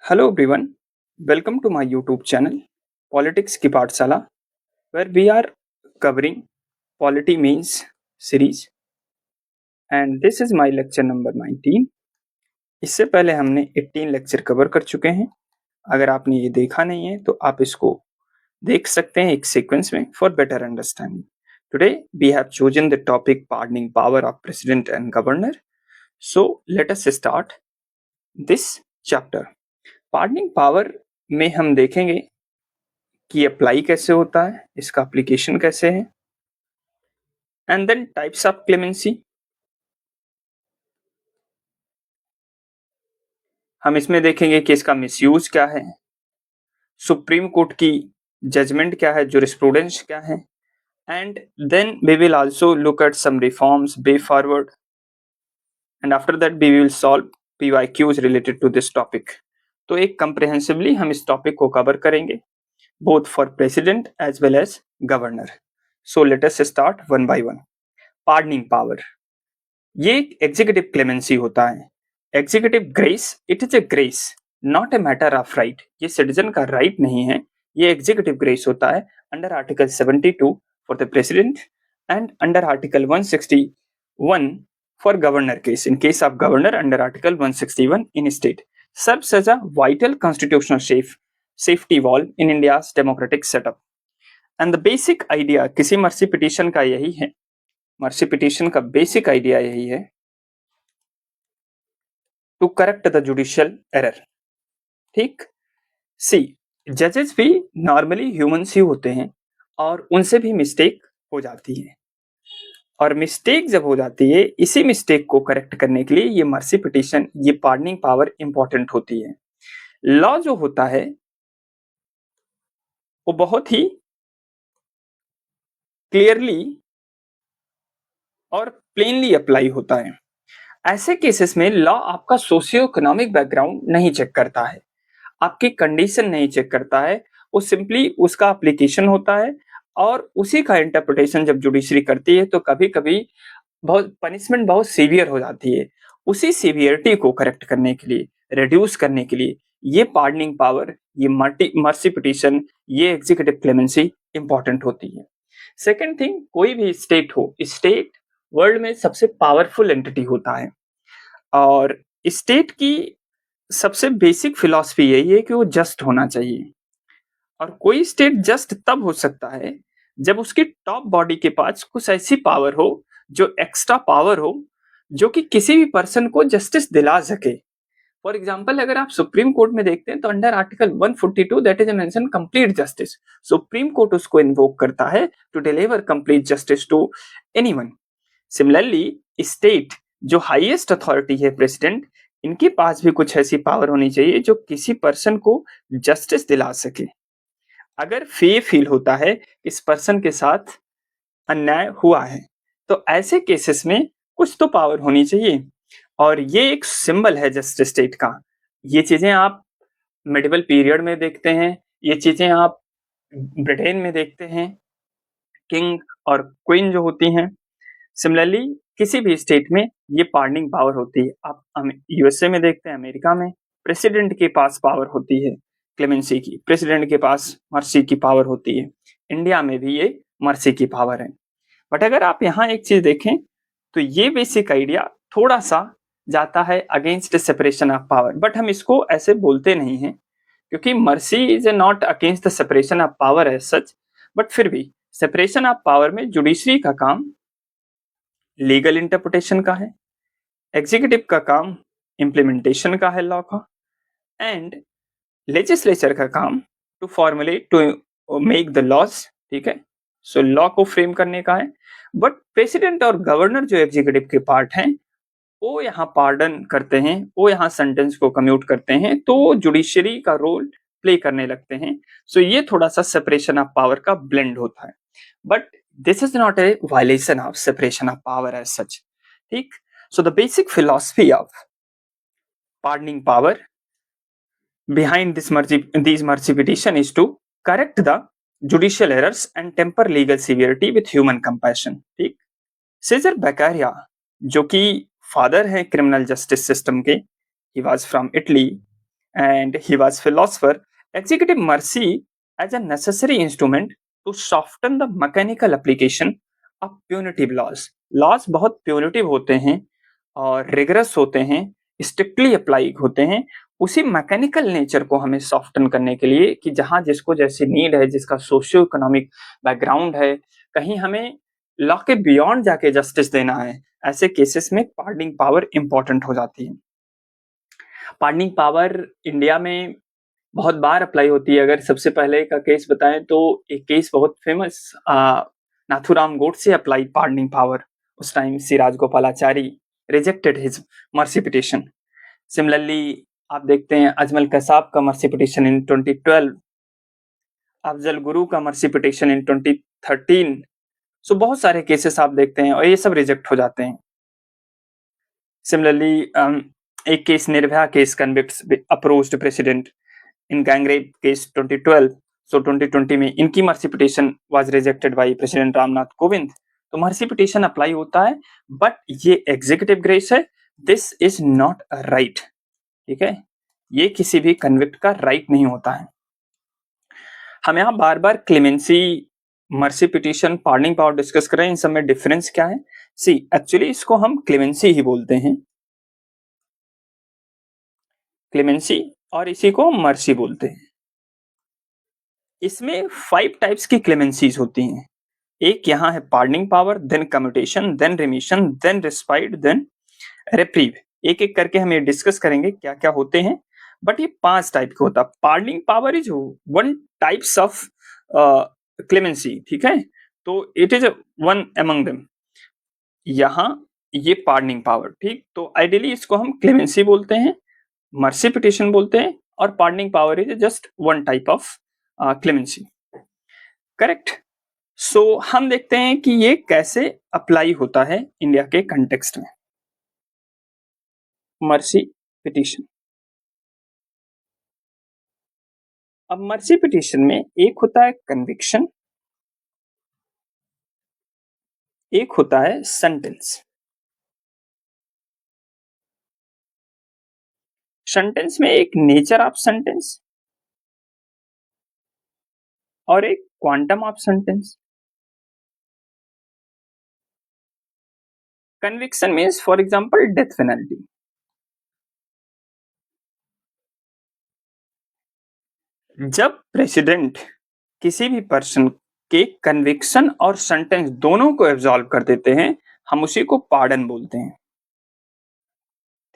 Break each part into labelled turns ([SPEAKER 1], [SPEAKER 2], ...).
[SPEAKER 1] Hello everyone, welcome to my YouTube channel Politics की पाठशाला where we are covering Polity Means series and this is my lecture number 19. इससे पहले हमने 18 lecture cover कर चुके हैं. अगर आपने ये देखा नहीं है तो आप इसको देख सकते हैं एक सीक्वेंस में for better understanding. Today we have chosen the topic pardoning power of president and governor. So let us start this chapter. Pardoning power में हम देखेंगे कि अप्लाई कैसे होता है, इसका एप्लीकेशन कैसे है, and then types of clemency. हम इसमें देखेंगे कि इसका मिसयूज क्या है, सुप्रीम कोर्ट की जजमेंट क्या है, जुरिस्प्रूडेंस क्या है, and then we will also look at some reforms way forward and after that we will solve PYQs related to this topic. तो एक कंप्रिहेंसिवली हम इस टॉपिक को कवर करेंगे both for president as well as governor. So let us start one by one. Pardoning power. ये एक executive clemency होता है. Executive grace, it is a grace not a matter of right. ये citizen का right नहीं है, ये executive grace होता है under article 72 for the president and under article 161 for governor case. In case of governor under article 161 in state serves as a vital constitutional safety valve in India's democratic setup. And the basic idea किसी mercy petition का यही है, mercy petition का basic idea यही है to correct the judicial error. ठीक, see जजेस भी नॉर्मली ह्यूमंस ही होते हैं और उनसे भी मिस्टेक हो जाती है, और मिस्टेक जब हो जाती है इसी मिस्टेक को करेक्ट करने के लिए ये मर्सी पिटीशन, ये पार्डनिंग पावर इंपॉर्टेंट होती है. लॉ जो होता है वो बहुत ही क्लियरली और प्लेनली अप्लाई होता है. ऐसे केसेस में लॉ आपका सोशियो इकोनॉमिक बैकग्राउंड नहीं चेक करता है, आपकी कंडीशन नहीं चेक करता है, वो सिंपली उसका एप्लीकेशन होता है और उसी का इंटरप्रिटेशन जब जुडिशरी करती है तो कभी कभी बहुत पनिशमेंट बहुत सीवियर हो जाती है. उसी सीवियरिटी को करेक्ट करने के लिए, रिड्यूस करने के लिए ये पार्डनिंग पावर, ये मर्सी पिटीशन, ये एग्जीक्यूटिव क्लेमेंसी इंपॉर्टेंट होती है. सेकेंड थिंग, कोई भी स्टेट हो, स्टेट वर्ल्ड में सबसे पावरफुल एंटिटी होता है और स्टेट की सबसे बेसिक फिलॉसफी यही है कि वो जस्ट होना चाहिए. और कोई स्टेट जस्ट तब हो सकता है जब उसकी टॉप बॉडी के पास कुछ ऐसी पावर हो, जो एक्स्ट्रा पावर हो, जो कि किसी भी पर्सन को जस्टिस दिला सके. फॉर एग्जाम्पल, अगर आप सुप्रीम कोर्ट में देखते हैं तो under article 142 that is mention complete justice. Supreme court उसको इन्वोक करता है to deliver complete justice to anyone. Similarly state जो हाईएस्ट अथॉरिटी है, प्रेसिडेंट, इनके पास भी कुछ ऐसी पावर होनी चाहिए जो किसी पर्सन को जस्टिस दिला सके. अगर फील होता है इस पर्सन के साथ अन्याय हुआ है तो ऐसे केसेस में कुछ तो पावर होनी चाहिए, और ये एक सिंबल है जस्टिस स्टेट का. ये चीजें आप मेडिवल पीरियड में देखते हैं, ये चीजें आप ब्रिटेन में देखते हैं, किंग और क्वीन जो होती हैं. सिमिलरली किसी भी स्टेट में ये पार्डनिंग पावर होती है. आप यूएसए में देखते हैं, अमेरिका में प्रेसिडेंट के पास पावर होती है क्लेमेंसी की, प्रेसिडेंट के पास मर्सी की पावर होती है. इंडिया में भी ये मर्सी की पावर है. बट अगर आप यहाँ एक चीज देखें तो ये बेसिक आइडिया थोड़ा सा जाता है against separation of power, but हम इसको ऐसे बोलते नहीं हैं क्योंकि mercy is not against the separation of power as such. But फिर भी सेपरेशन ऑफ पावर में जुडिशरी का काम लीगल इंटरप्रिटेशन का है, एग्जीक्यूटिव का काम इम्प्लीमेंटेशन का है लॉ का, एंड लेजिस्लेचर का काम to formulate, to make the laws. ठीक है, सो लॉ को फ्रेम करने का है. बट प्रेसिडेंट और गवर्नर जो एग्जीक्यूटिव के पार्ट हैं वो यहाँ पार्डन करते हैं, वो यहाँ सेंटेंस को कम्यूट करते हैं, तो जुडिशरी का रोल प्ले करने लगते हैं. सो ये थोड़ा सा सेपरेशन ऑफ पावर का ब्लेंड होता है, but this is not a violation of separation of power as such. ठीक, so the basic philosophy of pardoning power behind these mercy petition is to correct the judicial errors and temper legal severity with human compassion. ठीक, scissor बेकारिया जो कि father है criminal justice system के, he was from Italy and he was philosopher. Executive mercy as a necessary instrument to soften the mechanical application of punitive laws. Laws बहुत punitive होते हैं और rigorous होते हैं, strictly apply होते हैं, उसी मैकेनिकल नेचर को हमें सॉफ्टन करने के लिए कि जहां जिसको जैसी नीड है, जिसका सोशियो इकोनॉमिक बैकग्राउंड है, कहीं हमें लॉ के बियॉन्ड जाके जस्टिस देना है, ऐसे केसेस में पार्डनिंग पावर इंपॉर्टेंट हो जाती है। पार्डनिंग पावर इंडिया में बहुत बार अप्लाई होती है। अगर सबसे पहले का केस बताएं तो एक केस बहुत famous, Nathuram Godse apply pardoning power. उस time C Rajagopalachari rejected his mercy petition. Similarly आप देखते हैं अजमल कसाब का mercy petition in 2012, Afzal Guru का मर्सी पिटिशन इन 2013। सो बहुत सारे केसेस आप देखते हैं और ये सब रिजेक्ट हो जाते हैं। सिमिलरली एक case Nirbhaya case convicts approached president in gangrape case 2012। So 2020 में इनकी mercy petition was rejected by president Ramnath Kovind. तो मर्सी पिटिशन अप्लाई होता है, बट ये एग्जीक्यूटिव ग्रेस है, दिस इज नॉट राइट। ठीक है, ये किसी भी कन्विक्ट का राइट नहीं होता है। हम यहाँ बार बार clemency, mercy petition, pardoning power discuss कर रहे हैं, इन सब में डिफरेंस क्या है? सी एक्चुअली इसको हम क्लेमेंसी ही बोलते हैं, क्लेमेंसी, और इसी को मर्सी बोलते हैं। इसमें 5 टाइप्स की क्लेमेंसीज होती हैं। एक यहाँ है pardoning power, then commutation, then remission, then respite, then reprieve. एक एक करके हम ये डिस्कस करेंगे क्या क्या होते हैं, बट ये 5 टाइप का होता है। Pardoning power is one types of clemency. ठीक है, तो it is one among them. यहाँ ये पार्डनिंग पावर, ठीक, तो आइडियली इसको हम क्लेमेंसी बोलते हैं, मर्सी पिटिशन बोलते हैं, और pardoning power is just one type of clemency. Correct. So हम देखते हैं कि ये कैसे अप्लाई होता है इंडिया के कंटेक्स्ट में। Mercy petition. अब मर्सी पिटिशन में एक होता है कन्विक्शन, एक होता है सेंटेंस। सेंटेंस में एक नेचर ऑफ सेंटेंस और एक quantum of sentence. Conviction means for example death penalty. जब प्रेसिडेंट किसी भी पर्सन के कन्विक्शन और सेंटेंस दोनों को एब्सॉल्व कर देते हैं, हम उसी को पार्डन बोलते हैं।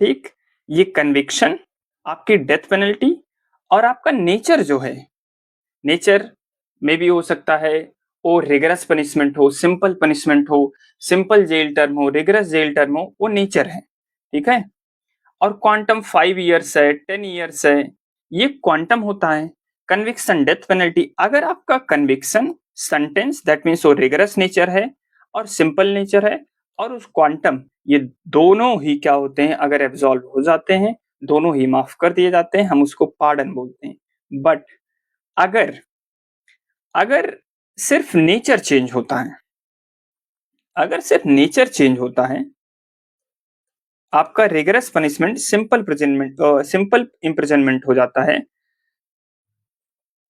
[SPEAKER 1] ठीक, ये कन्विक्शन, आपकी डेथ पेनल्टी और आपका नेचर जो है, नेचर में भी हो सकता है वो रिगरस पनिशमेंट हो, सिंपल पनिशमेंट हो, सिंपल जेल टर्म हो, रिगरस जेल टर्म हो, वो नेचर है। ठीक है, और क्वांटम 5 इयर्स है, 10 इयर्स है, ये क्वांटम होता है। कन्विक्शन, डेथ पेनल्टी, अगर आपका कन्विक्शन, सेंटेंस, दैट मीन्स वो रिगरस नेचर है और सिंपल नेचर है, और उस क्वांटम, ये दोनों ही क्या होते हैं, अगर एब्सॉल्व हो जाते हैं, दोनों ही माफ कर दिए जाते हैं, हम उसको पार्डन बोलते हैं। बट अगर अगर सिर्फ नेचर चेंज होता है, अगर सिर्फ नेचर चेंज होता है, आपका रिगरस पनिशमेंट सिंपल इम्प्रिजनमेंट हो जाता है,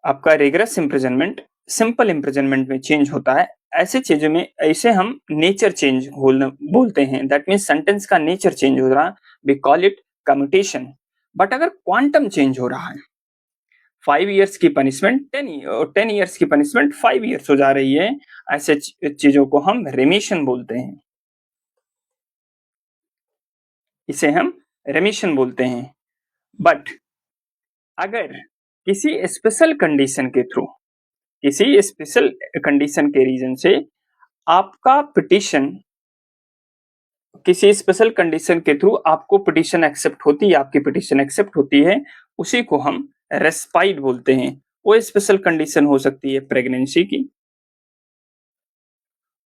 [SPEAKER 1] आपका रिगरस इम्प्रिजनमेंट सिंपल इम्प्रिजनमेंट में चेंज होता है, ऐसे चीजों में, ऐसे हम नेचर चेंज बोलते हैं। दैट मीन्स सेंटेंस का नेचर चेंज हो रहा है, we call it commutation. But अगर क्वांटम चेंज हो रहा है, 5 इयर्स की पनिशमेंट 10 इयर्स की पनिशमेंट 5 इयर्स हो जा रही है, ऐसे चीजों को हम रेमिशन बोलते हैं, इसे हम रेमिशन बोलते हैं। बट अगर किसी स्पेशल कंडीशन के थ्रू, किसी स्पेशल कंडीशन के रीजन से आपका पिटिशन, किसी स्पेशल कंडीशन के थ्रू आपको पिटिशन एक्सेप्ट होती है, आपकी पिटिशन एक्सेप्ट होती है, उसी को हम रेस्पाइट बोलते हैं। वो स्पेशल कंडीशन हो सकती है प्रेगनेंसी की,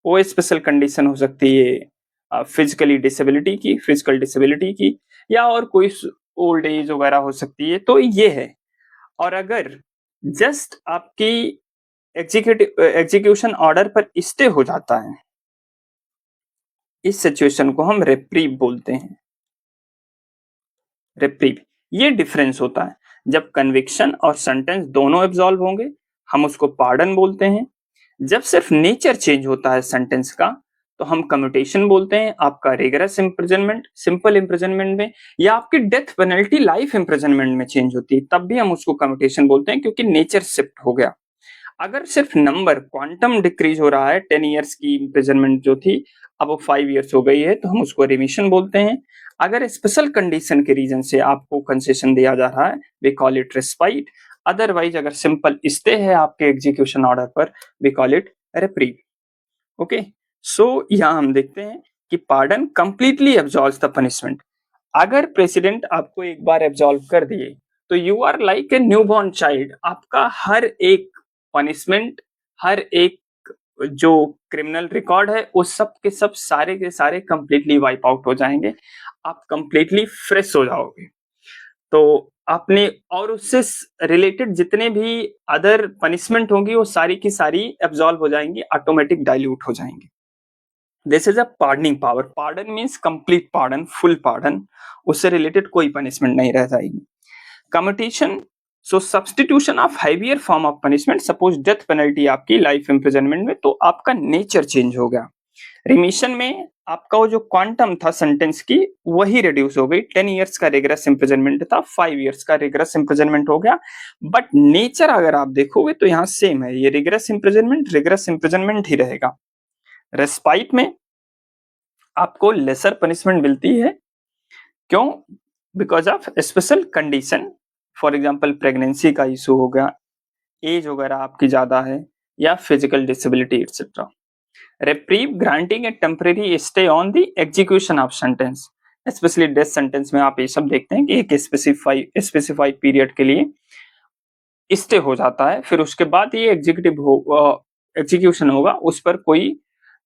[SPEAKER 1] वो स्पेशल कंडीशन हो सकती है फिजिकली डिसेबिलिटी की, फिजिकल डिसेबिलिटी की, या और कोई ओल्ड एज वगैरह हो सकती है। तो ये है। और अगर जस्ट आपकी एग्जीक्यूशन ऑर्डर पर स्टे हो जाता है, इस सिचुएशन को हम रेप्रीव बोलते हैं। रेप्रीव, ये डिफरेंस होता है। जब कन्विक्शन और सेंटेंस दोनों एब्जॉल्व होंगे, हम उसको पार्डन बोलते हैं। जब सिर्फ नेचर चेंज होता है सेंटेंस का, तो हम कम्यूटेशन बोलते हैं। आपका रिगरस इम्प्रिजनमेंट सिंपल इम्प्रिजनमेंट में, या आपकी डेथ पेनल्टी लाइफ इम्प्रिजनमेंट में चेंज होती है, तब भी हम उसको कम्यूटेशन बोलते हैं, क्योंकि नेचर शिफ्ट हो गया। अगर सिर्फ नंबर क्वांटम डिक्रीज हो रहा है, 10 ईयर्स की इम्प्रिजनमेंट जो थी अब वो 5 ईयर्स हो गई है, तो हम उसको रिमिशन बोलते हैं। अगर स्पेशल कंडीशन के रीजन से आपको कंसेशन दिया जा रहा है, we call it respite. Otherwise अगर सिंपल स्टे है आपके एग्जीक्यूशन ऑर्डर पर, we call it reprieve. Okay, so यहाँ हम देखते हैं कि pardon completely absolves the punishment. अगर प्रेसिडेंट आपको एक बार एब्जॉल्व कर दिए, तो you are like a newborn child. आपका हर एक पनिशमेंट, हर एक जो क्रिमिनल रिकॉर्ड है, वो सब के सब सारे के सारे कंप्लीटली वाइप आउट हो जाएंगे। आप कंप्लीटली फ्रेश हो जाओगे। तो आपने और उससे रिलेटेड जितने भी अदर पनिशमेंट होंगी, वो सारी की सारी एब्जॉल्व हो जाएंगी, ऑटोमेटिक डाइल्यूट हो जाएंगी। This is a pardoning power. Pardon means complete pardon, full pardon, उससे रिलेटेड कोई पनिशमेंट नहीं रह जाएगी। Commutation, so substitution of heavier form of punishment. Suppose death penalty आपकी लाइफ इम्प्रिजनमेंट में, तो आपका नेचर चेंज हो गया। रिमिशन में आपका वो जो क्वांटम था सेंटेंस की, वही रिड्यूस हो गई। 10 ईयर्स का रिग्रेस इम्प्रिजनमेंट था, 5 ईयर्स का रिग्रेस इम्प्रिजनमेंट हो गया। बट नेचर अगर आप देखोगे तो यहाँ सेम है, ये रिग्रेस इम्प्रिजनमेंट ही रहेगा। रेस्पाइट में आपको लेसर पनिशमेंट मिलती है। क्यों? Because of special condition. For example pregnancy का इशू हो गया, एज वगैरह आपकी ज्यादा है, या physical disability etcetera. Reprieve granting a temporary stay on the execution of sentence. Specially death sentence में आप ये सब देखते हैं कि एक स्पेसिफाइड पीरियड के लिए स्टे हो जाता है, फिर उसके बाद ये एग्जीक्यूशन होगा, उस पर कोई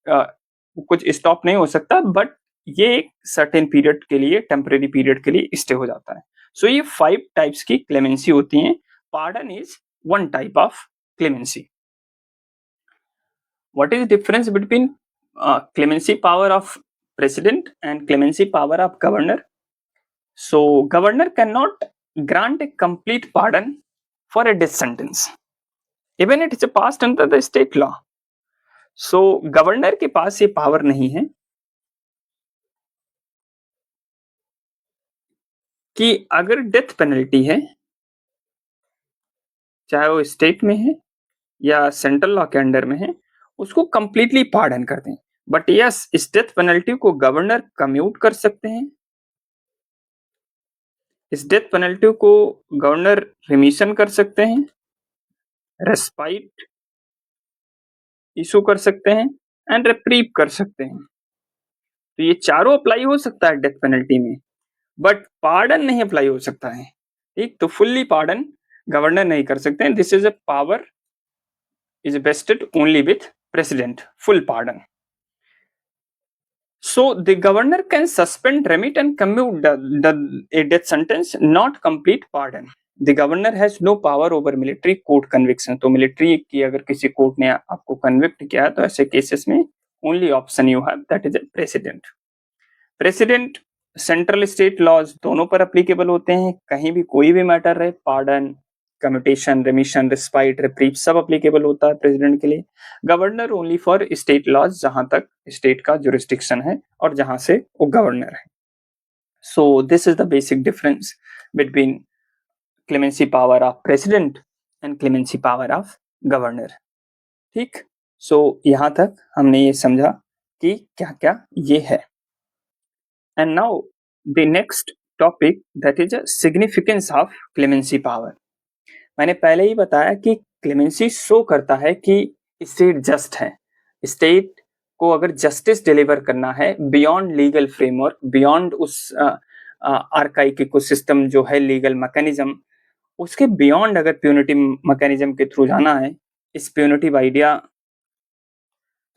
[SPEAKER 1] कुछ स्टॉप नहीं हो सकता, बट ये एक सर्टेन पीरियड के लिए, टेम्परेरी पीरियड के लिए स्टे हो जाता है। सो ये 5 टाइप्स की क्लेमेंसी होती हैं। Pardon is one type of clemency. What is the difference between clemency power of president and clemency power of governor? So governor cannot grant a complete pardon for a death sentence, even it is passed under the state law. So governor के पास ये power नहीं है कि अगर death penalty है, चाहे वो state में है या सेंट्रल लॉ के अंडर में है, उसको कंप्लीटली पार्डन कर दें। बट यस, इस डेथ पेनल्टी को गवर्नर कम्यूट कर सकते हैं, इस डेथ पेनल्टी को गवर्नर रिमिशन कर सकते हैं, रेस्पाइट इशू कर सकते हैं, एंड रेप्रीव कर सकते हैं। तो ये चारों अप्लाई हो सकता है डेथ पेनल्टी में, बट पार्डन नहीं अप्लाई हो सकता है। ठीक, तो फुल्ली पार्डन गवर्नर नहीं कर सकते हैं। This is a power is vested only with president, full pardon. So the governor can suspend, remit and commute a death sentence, not complete pardon. The governor has no power over military court conviction. तो military की अगर किसी court ने आपको convict किया है, तो ऐसे केसेस में only option you have, that is a president. President central state laws दोनों पर अप्लीकेबल होते हैं, कहीं भी कोई भी मैटर रहे, pardon, commutation, remission, respite, reprieve सब अप्लीकेबल होता है प्रेसिडेंट के लिए। Governor only for state laws, जहां तक स्टेट का जुरिस्डिक्शन है और जहां से वो गवर्नर है। सो this is the basic difference between clemency power of president and clemency power of governor. ठीक, सो यहां तक हमने ये समझा कि क्या क्या ये है। And now the next topic, that is significance of clemency power. मैंने पहले ही बताया कि क्लेमेंसी शो करता है कि स्टेट जस्ट है। स्टेट को अगर जस्टिस डिलीवर करना है बियॉन्ड लीगल फ्रेमवर्क, बियॉन्ड उस आर्काइक इकोसिस्टम जो है लीगल मैकेनिज्म, उसके बियॉन्ड अगर प्यूनिटिव मैकेनिज्म के थ्रू जाना है, इस प्यूनिटिव आइडिया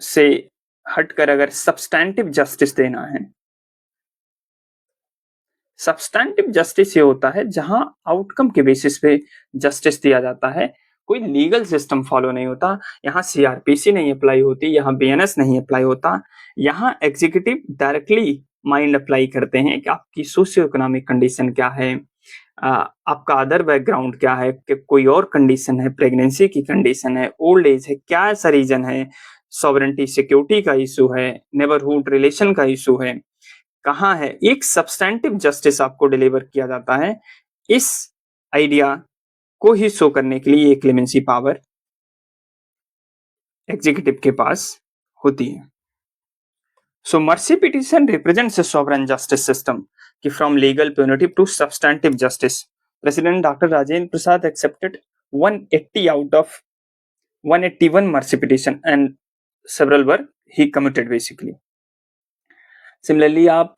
[SPEAKER 1] से हटकर अगर सब्सटैंटिव जस्टिस देना है। सब्सटैंटिव जस्टिस ये होता है जहां आउटकम के बेसिस पे जस्टिस दिया जाता है, कोई लीगल सिस्टम फॉलो नहीं होता। यहाँ सीआरपीसी नहीं अप्लाई होती, यहाँ बीएनएस नहीं अप्लाई होता, यहाँ एग्जीक्यूटिव डायरेक्टली माइंड अप्लाई करते हैं कि आपकी सोशियो इकोनॉमिक कंडीशन क्या है, आपका अदर बैकग्राउंड क्या है, कि कोई और कंडीशन है, प्रेगनेंसी की कंडीशन है, ओल्ड एज है, क्या ऐसा रीजन है, सॉवरेंटी सिक्योरिटी का इशू है, नेबरहुड रिलेशन का इशू है, कहाँ है, एक सब्सटैंटिव जस्टिस आपको डिलीवर किया जाता है। इस आइडिया को ही शो करने के लिए ये क्लेमेंसी पावर एग्जीक्यूटिव के पास होती है। So mercy petition represents a sovereign justice system from legal punitive to substantive justice. President Dr. Rajendra Prasad accepted 180 out of 181 mercy petition and several were he committed basically. Similarly आप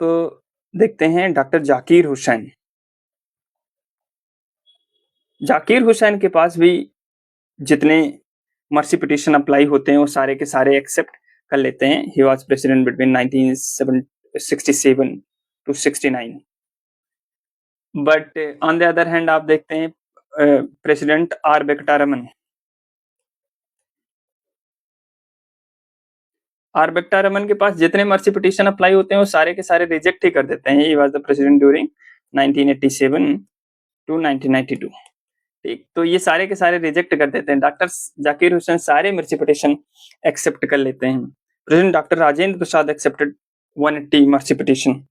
[SPEAKER 1] देखते हैं doctor Zakir Hussain. Zakir Hussain के पास भी जितने mercy petition apply होते हैं वो सारे के सारे एक्सेप्ट कर लेते हैं। He was president between 1967 to 69। But on the other hand आप देखते हैं president R Venkataraman. R Venkataraman के पास जितने मर्सी पिटिशन अप्लाई होते हैं वो सारे के सारे रिजेक्ट ही कर देते हैं। He was the president during 1987 to 1992। ठीक, तो ये सारे के सारे रिजेक्ट कर देते हैं। डॉक्टर जाकिर हुसैन सारे मर्सी पिटिशन एक्सेप्ट कर लेते हैं। President doctor Rajendra Prasad accepted 180 mercy petition.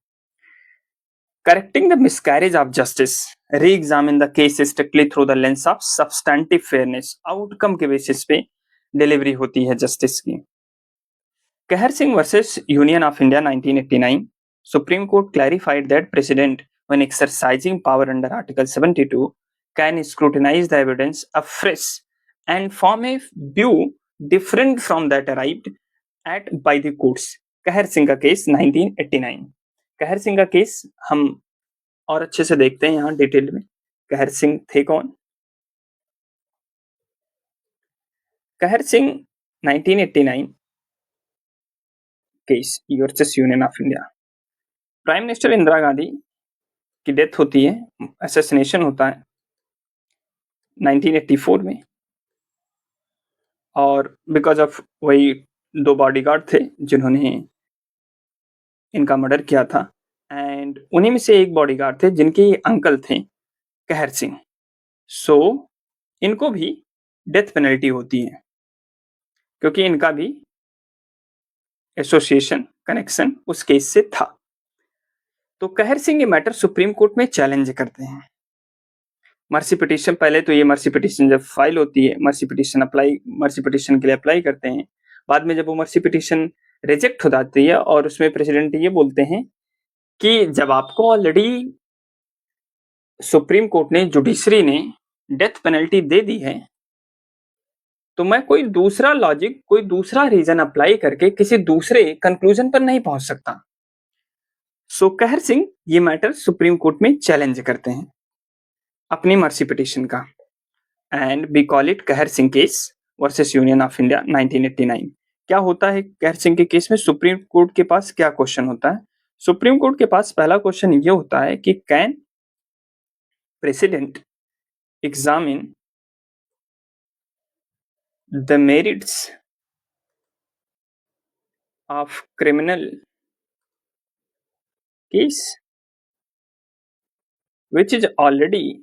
[SPEAKER 1] Correcting the miscarriage of justice, re-examine the case strictly through the lens of substantive fairness, outcome के बेसिस पे डिलीवरी होती है जस्टिस की। कहर Singh versus union of India 1989, supreme court clarified that president when exercising power under article 72 can scrutinize the evidence afresh and form a view different from that arrived at by the courts। कहर सिंह का case 1989। कहर सिंह का case हम और अच्छे से देखते हैं यहाँ डिटेल में। कहर सिंह थे कौन? कहर Singh 1989 case versus union of India. Prime minister Indira Gandhi की डेथ होती है, असैसिनेशन होता है 1984 में, और बिकॉज ऑफ वही 2 बॉडीगार्ड थे जिन्होंने इनका मर्डर किया था, एंड उन्हीं में से एक बॉडीगार्ड थे जिनके अंकल थे कहर सिंह। सो इनको भी डेथ पेनल्टी होती है क्योंकि इनका भी एसोसिएशन कनेक्शन उस केस से था। तो कहर सिंह ये मैटर सुप्रीम कोर्ट में चैलेंज करते हैं। मर्सी पिटिशन, पहले तो ये मर्सी पिटिशन जब फाइल होती है, मर्सी पिटिशन के लिए अप्लाई करते हैं। बाद में जब वो मर्सी पिटिशन रिजेक्ट हो जाती है और उसमें प्रेसिडेंट ये बोलते हैं कि जब आपको ऑलरेडी सुप्रीम कोर्ट ने, जुडिशरी ने डेथ पेनल्टी दे दी है, तो मैं कोई दूसरा लॉजिक, कोई दूसरा रीजन अप्लाई करके किसी दूसरे कंक्लूजन पर नहीं पहुंच सकता। सो कहर सिंह ये मैटर सुप्रीम कोर्ट में चैलेंज करते हैं अपनी मर्सी पिटिशन का, एंड वी कॉल इट कहर Singh case versus union of India 1989। क्या होता है कहर सिंह के केस में? सुप्रीम कोर्ट के पास क्या क्वेश्चन होता है? सुप्रीम कोर्ट के पास पहला क्वेश्चन ये होता है कि can president examine the merits of criminal case which is already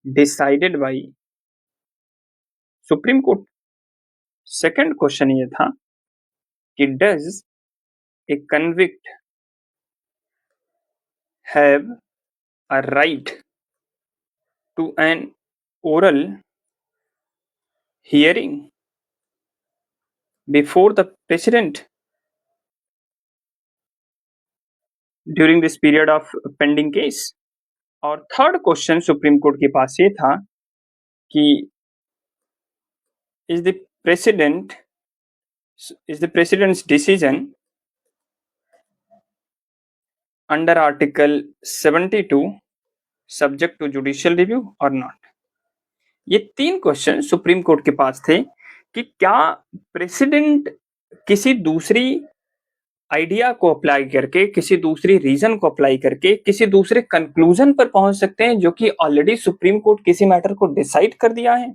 [SPEAKER 1] decided by Supreme Court। Second question ये था कि does a convict have a right to an oral hearing before the president during this period of pending case। और third question supreme court के पास ये था कि is the president's decision under article 72 subject to judicial review or not। ये 3 question supreme court के पास थे कि क्या प्रेसिडेंट किसी दूसरी आइडिया को अप्लाई करके, किसी दूसरी रीजन को अप्लाई करके किसी दूसरे कंक्लूजन पर पहुंच सकते हैं जो कि ऑलरेडी सुप्रीम कोर्ट किसी मैटर को डिसाइड कर दिया है।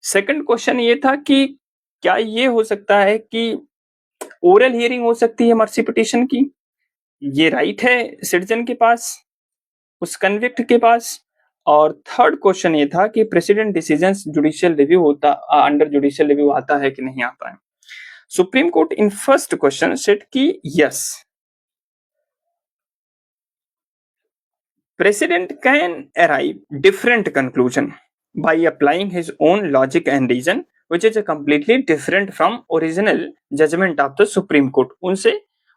[SPEAKER 1] सेकंड क्वेश्चन ये था कि क्या ये हो सकता है कि ओरल हियरिंग हो सकती है मर्सी पिटिशन की, ये राइट है सिटीजन के पास, उस कन्विक्ट के पास। और थर्ड क्वेश्चन ये था कि प्रेसिडेंट डिसीजंस जुडिशियल रिव्यू होता अंडर जुडिशियल रिव्यू आता है कि नहीं आता है। Supreme court in first question said कि yes, president can arrive different conclusion by applying his own logic and reason which is a completely different from original judgment of the supreme court। उनसे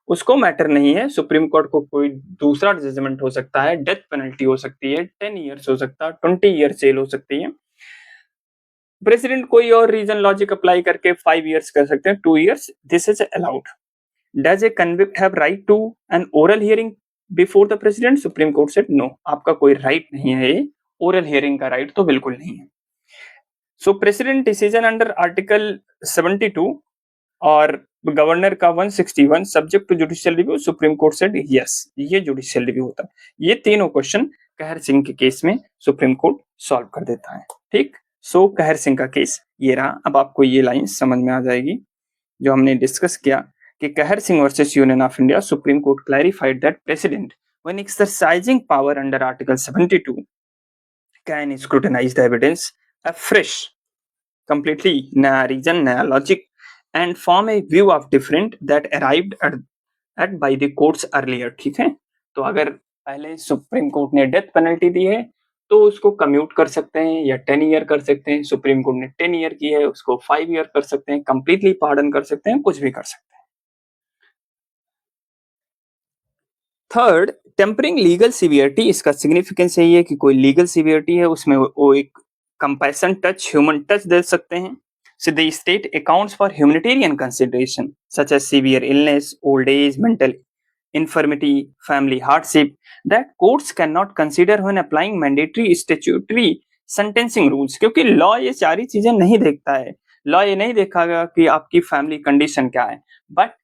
[SPEAKER 1] उसको matter नहीं है, supreme court को कोई दूसरा judgement हो सकता है, डेथ पेनल्टी हो सकती है, 10 ईयर्स हो सकता है, 20 ईयर जेल हो सकती है। प्रेसिडेंट कोई और रीजन लॉजिक अप्लाई करके 5 ईयर्स कर सकते हैं, 2 years, this is allowed. Does a convict have right to an oral hearing before the president? Supreme court said no, आपका कोई राइट नहीं है, ये ओरल हियरिंग का राइट तो बिल्कुल नहीं है। So president decision under article 72 और गवर्नर का 161 subject to judicial review, supreme court said yes, ये जुडिशियल रिव्यू होता है। ये तीनों क्वेश्चन कहर सिंह के केस में सुप्रीम कोर्ट सॉल्व कर देता है। ठीक, सो कहर सिंह का केस ये रहा। अब आपको ये लाइन समझ में आ जाएगी जो हमने डिस्कस किया कि कहर Singh versus union of India, supreme court clarified that president when exercising power under article 72 can scrutinise the evidence afresh, completely नया रीजन, नया logic and form a view of different that arrived at by the courts earlier। ठीक है, तो अगर पहले supreme court ने death penalty दी है तो उसको कम्यूट कर सकते हैं या 10 ईयर कर सकते हैं, सुप्रीम कोर्ट ने 10 ईयर की है उसको 5 ईयर कर सकते हैं, कंप्लीटली पार्डन कर सकते हैं, कुछ भी कर सकते हैं। थर्ड, टेम्परिंग लीगल सिवियरिटी, इसका सिग्निफिकेंस यही है कि कोई लीगल सिवियरिटी है उसमें वो एक कंपैशन टच, ह्यूमन टच दे सकते हैं। So the state accounts for humanitarian consideration such as severe illness, old age, mental infirmity, family hardship that courts cannot consider when applying mandatory statutory sentencing rules। क्योंकि law ये सारी चीजें नहीं देखता है, law ये नहीं देखागा कि आपकी फैमिली कंडीशन क्या है, but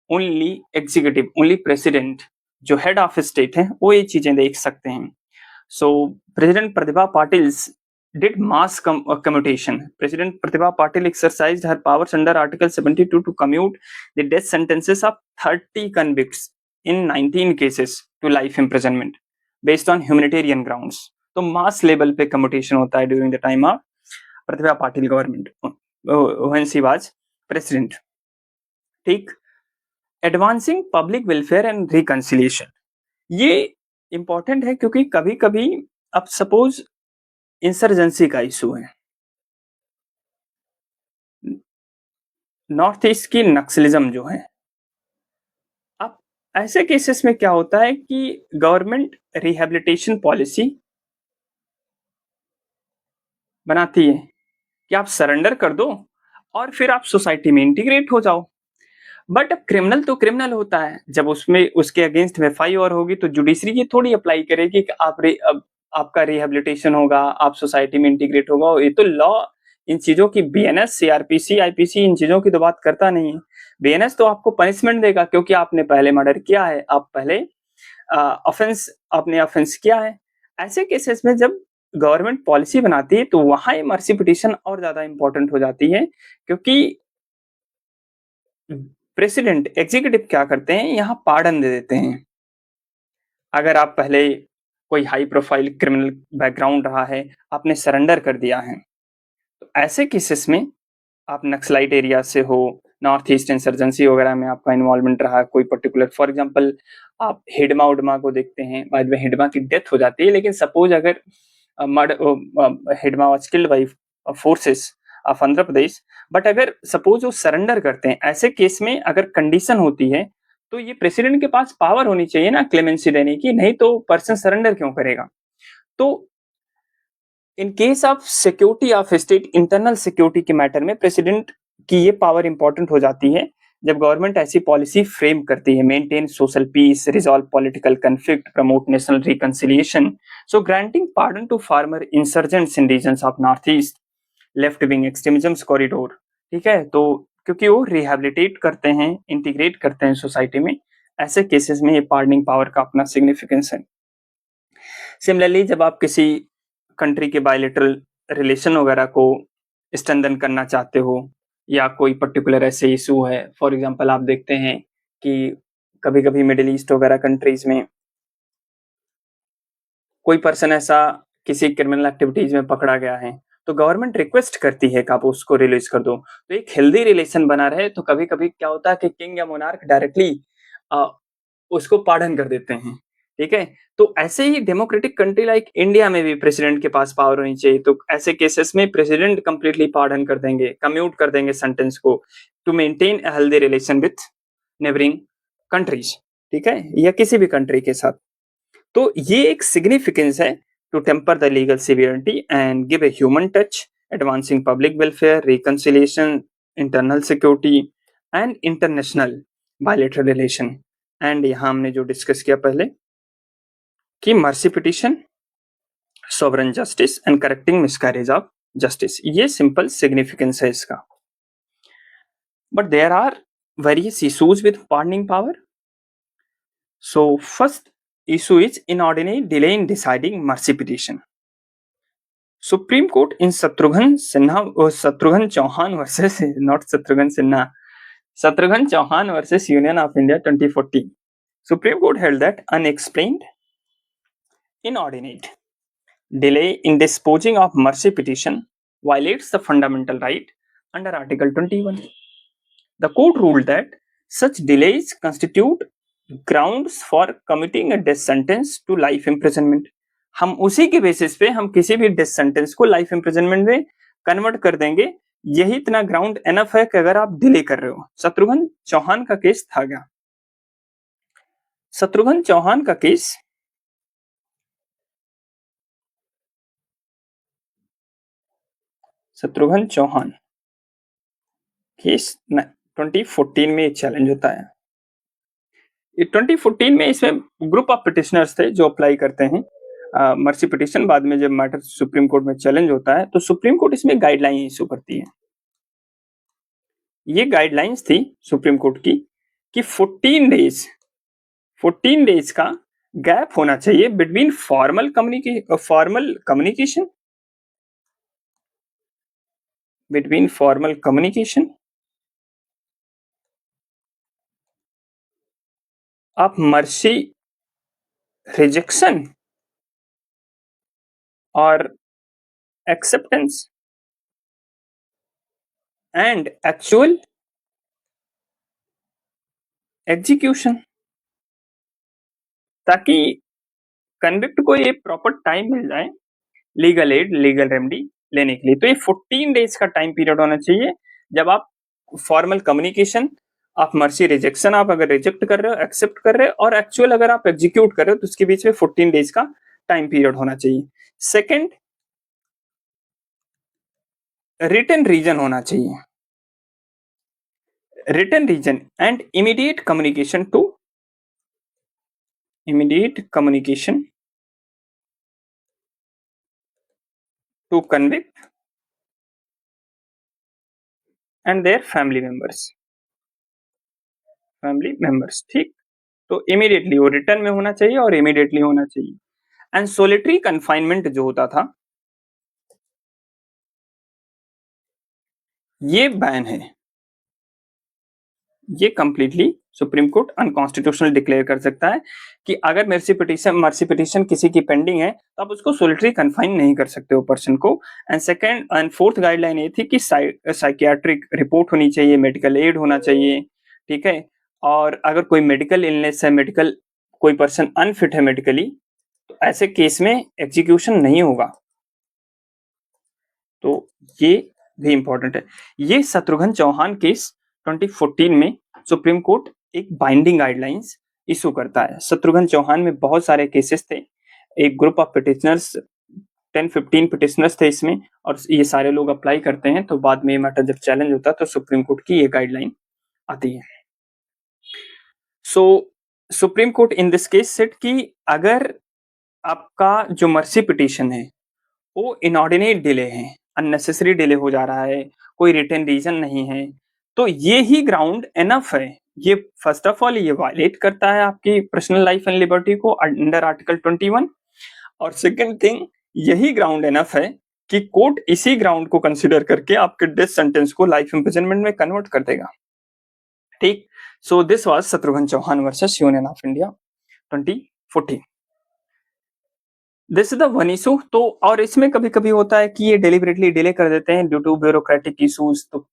[SPEAKER 1] only executive, only president जो हेड ऑफ स्टेट है वो ये चीजें देख सकते हैं। सो president Pratibha Patil did mass commutation। President Pratibha Patil exercised her powers under Article 72 to commute the death sentences of 30 convicts in 19 cases to life imprisonment based on humanitarian grounds। तो mass level पे commutation होता है during the time of Pratibha Patil government when she was president। ठीक, advancing public welfare and reconciliation, ये important है क्योंकि कभी कभी अब सपोज इंसर्जेंसी का इशू है, नॉर्थ ईस्ट की नक्सलिज्म जो है, अब ऐसे केसेस में क्या होता है कि गवर्नमेंट रिहेबिलिटेशन पॉलिसी बनाती है कि आप सरेंडर कर दो और फिर आप सोसाइटी में इंटीग्रेट हो जाओ। बट अब क्रिमिनल तो क्रिमिनल होता है, जब उसमें उसके अगेंस्ट में एफआईआर होगी तो जुडिशरी ये थोड़ी अप्लाई करेगी कि अब आपका रिहेबिलिटेशन होगा, आप सोसाइटी में इंटीग्रेट होगा। ये तो लॉ इन चीजों की, बीएनएस, सीआरपीसी, आईपीसी इन चीजों की तो बात करता नहीं है। बीएनएस तो आपको पनिशमेंट देगा क्योंकि आपने पहले मर्डर किया है, आप पहले आपने ऑफेंस किया है। ऐसे केसेस में जब गवर्नमेंट पॉलिसी बनाती है तो वहां ये मर्सी पिटीशन और ज्यादा इंपॉर्टेंट हो जाती है, क्योंकि प्रेसिडेंट एग्जीक्यूटिव क्या करते हैं, यहाँ पार्डन दे देते हैं। अगर आप पहले कोई हाई प्रोफाइल क्रिमिनल बैकग्राउंड रहा है, आपने सरेंडर कर दिया है, तो ऐसे केसेस में आप नक्सलाइट एरिया से हो, नॉर्थ ईस्ट इंसर्जेंसी वगैरह में आपका इन्वॉल्वमेंट रहा, कोई पर्टिकुलर, फॉर एग्जांपल आप हिडमा उडमा को देखते हैं, बाद में हिडमा की डेथ हो जाती है, लेकिन सपोज अगर Hidma was killed by forces of Andhra Pradesh, but अगर सपोज वो सरेंडर करते हैं, ऐसे केस में अगर कंडीशन होती है तो ये प्रेसिडेंट के पास पावर होनी चाहिए ना क्लेमेंसी देने की, नहीं तो पर्सन सरेंडर क्यों करेगा। तो इन case of security of state, internal security के मैटर में प्रेसिडेंट की ये पावर इंपॉर्टेंट हो जाती है जब गवर्नमेंट ऐसी पॉलिसी फ्रेम करती है, maintain social peace, resolve political conflict, promote national reconciliation. So granting pardon to former insurgents in regions of North East, left wing extremism corridor. ठीक है, तो क्योंकि वो रिहेबिलिटेट करते हैं, इंटीग्रेट करते हैं सोसाइटी में, ऐसे केसेस में ये पार्डनिंग पावर का अपना सिग्निफिकेंस है। सिमिलरली जब आप किसी कंट्री के बायलैटरल रिलेशन वगैरह को स्ट्रेंथन करना चाहते हो या कोई पर्टिकुलर ऐसे इशू है। फॉर एग्जांपल आप देखते हैं कि कभी-कभी मिडिल ईस्ट वगैरह कंट्रीज में कोई पर्सन ऐसा किसी क्रिमिनल एक्टिविटीज में पकड़ा गया है, तो गवर्नमेंट रिक्वेस्ट करती है कि आप उसको रिलीज कर दो। तो एक हेल्दी रिलेशन बना रहे, तो कभी-कभी क्या होता है कि किंग या मोनार्क डायरेक्टली उसको पार्डन कर देते हैं। ठीक है? तो ऐसे ही डेमोक्रेटिक कंट्री लाइक इंडिया में भी प्रेसिडेंट के पास पावर होनी चाहिए। तो ऐसे केसेस में प्रेसिडेंट कंप्लीटली पार्डन कर देंगे, कम्यूट कर देंगे सेंटेंस को to maintain a healthy relation with neighbouring countries. ठीक है? या किसी भी कंट्री के साथ। तो ये एक सिग्निफिकेंस है to temper the legal severity and give a human touch, advancing public welfare, reconciliation, internal security and international bilateral relation. And यहाँ हमने जो डिस्कस किया पहले कि mercy petition, sovereign justice and correcting miscarriage of justice, ये simple significance है इसका। But there are various issues with pardoning power. So first issue is inordinate delay in deciding mercy petition. Supreme Court in Shatrughan Chauhan versus not Shatrughan Sinha, Shatrughan Chauhan versus Union of India 2014. Supreme Court held that unexplained, inordinate delay in disposing of mercy petition violates the fundamental right under Article 21. The court ruled that such delays constitute grounds for committing a death sentence to life imprisonment. हम उसी के basis पे हम किसी भी death sentence को life imprisonment में convert कर देंगे। यही इतना ग्राउंड एनफ है कि अगर आप डिले कर रहे हो। शत्रुघ्न चौहान का केस था क्या? शत्रुघ्न चौहान का केस शत्रुघ्न चौहान केस 2014 में चैलेंज होता है। 2014 में इसमें ग्रुप ऑफ पिटिशनर्स थे जो अप्लाई करते हैं मर्सी पिटिशन। बाद में जब मैटर सुप्रीम कोर्ट में चैलेंज होता है तो सुप्रीम कोर्ट इसमें गाइडलाइन इशू करती है। ये गाइडलाइंस थी सुप्रीम कोर्ट की कि 14 डेज का गैप होना चाहिए between formal communication of mercy rejection और एक्सेप्टेंस एंड एक्चुअल एग्जीक्यूशन, ताकि कन्विक्ट को ये प्रॉपर टाइम मिल जाए लीगल एड, लीगल रेमेडी लेने के लिए। तो ये 14 डेज का टाइम पीरियड होना चाहिए जब आप formal communication of mercy rejection आप अगर रिजेक्ट कर रहे हो, एक्सेप्ट कर रहे हो, और एक्चुअल अगर आप एग्जीक्यूट कर रहे हो, तो उसके बीच में 14 डेज का टाइम पीरियड होना चाहिए। सेकेंड, रिटन रीजन होना चाहिए, written reason and immediate communication to convict and their family members. ठीक, तो इमीडिएटली वो रिटर्न में होना चाहिए और इमीडिएटली होना चाहिए। एंड सोलिटरी कन्फाइनमेंट जो होता था ये बैन है, ये completely supreme court unconstitutional declare कर सकता है कि अगर मर्सी पिटीशन किसी की पेंडिंग है तो आप उसको सोलिटरी कन्फाइन नहीं कर सकते हो पर्सन को। And second and fourth guideline ये थी कि साइकियाट्रिक रिपोर्ट होनी चाहिए, मेडिकल एड होना चाहिए। ठीक है, और अगर कोई मेडिकल इलनेस है, मेडिकल कोई पर्सन अनफिट है मेडिकली, तो ऐसे केस में एग्जीक्यूशन नहीं होगा। तो ये भी इंपॉर्टेंट है। ये शत्रुघ्न चौहान केस 2014 में सुप्रीम कोर्ट एक बाइंडिंग गाइडलाइंस इशू करता है। शत्रुघ्न चौहान में बहुत सारे केसेस थे, एक ग्रुप ऑफ पिटिशनर्स 10-15 पिटिशनर्स थे इसमें, और ये सारे लोग अप्लाई करते हैं। तो बाद में ये मैटर जब चैलेंज होता है तो सुप्रीम कोर्ट की ये गाइडलाइन आती है। So supreme court in this case said कि अगर आपका जो मर्सी पिटिशन है वो इनऑर्डिनेट डिले है, अननेसेसरी डिले हो जा रहा है, कोई रिटन रीजन नहीं है, तो ये ही ग्राउंड एनफ है। ये फर्स्ट ऑफ ऑल ये वायलेट करता है आपकी पर्सनल लाइफ एंड लिबर्टी को अंडर आर्टिकल 21, और सेकंड थिंग यही ग्राउंड एनफ है कि कोर्ट इसी ग्राउंड को कंसिडर करके आपके डेथ सेंटेंस को लाइफ इम्प्रिजनमेंट में कन्वर्ट कर देगा। ठीक, so this was Shatrughan Chauhan versus union of India 2014। This is the one issue. तो और इसमें कभी कभी होता है कि ये डेलिबरेटली डिले कर देते हैं ड्यू टू ब्यूरोक्रेटिक इशूज, तो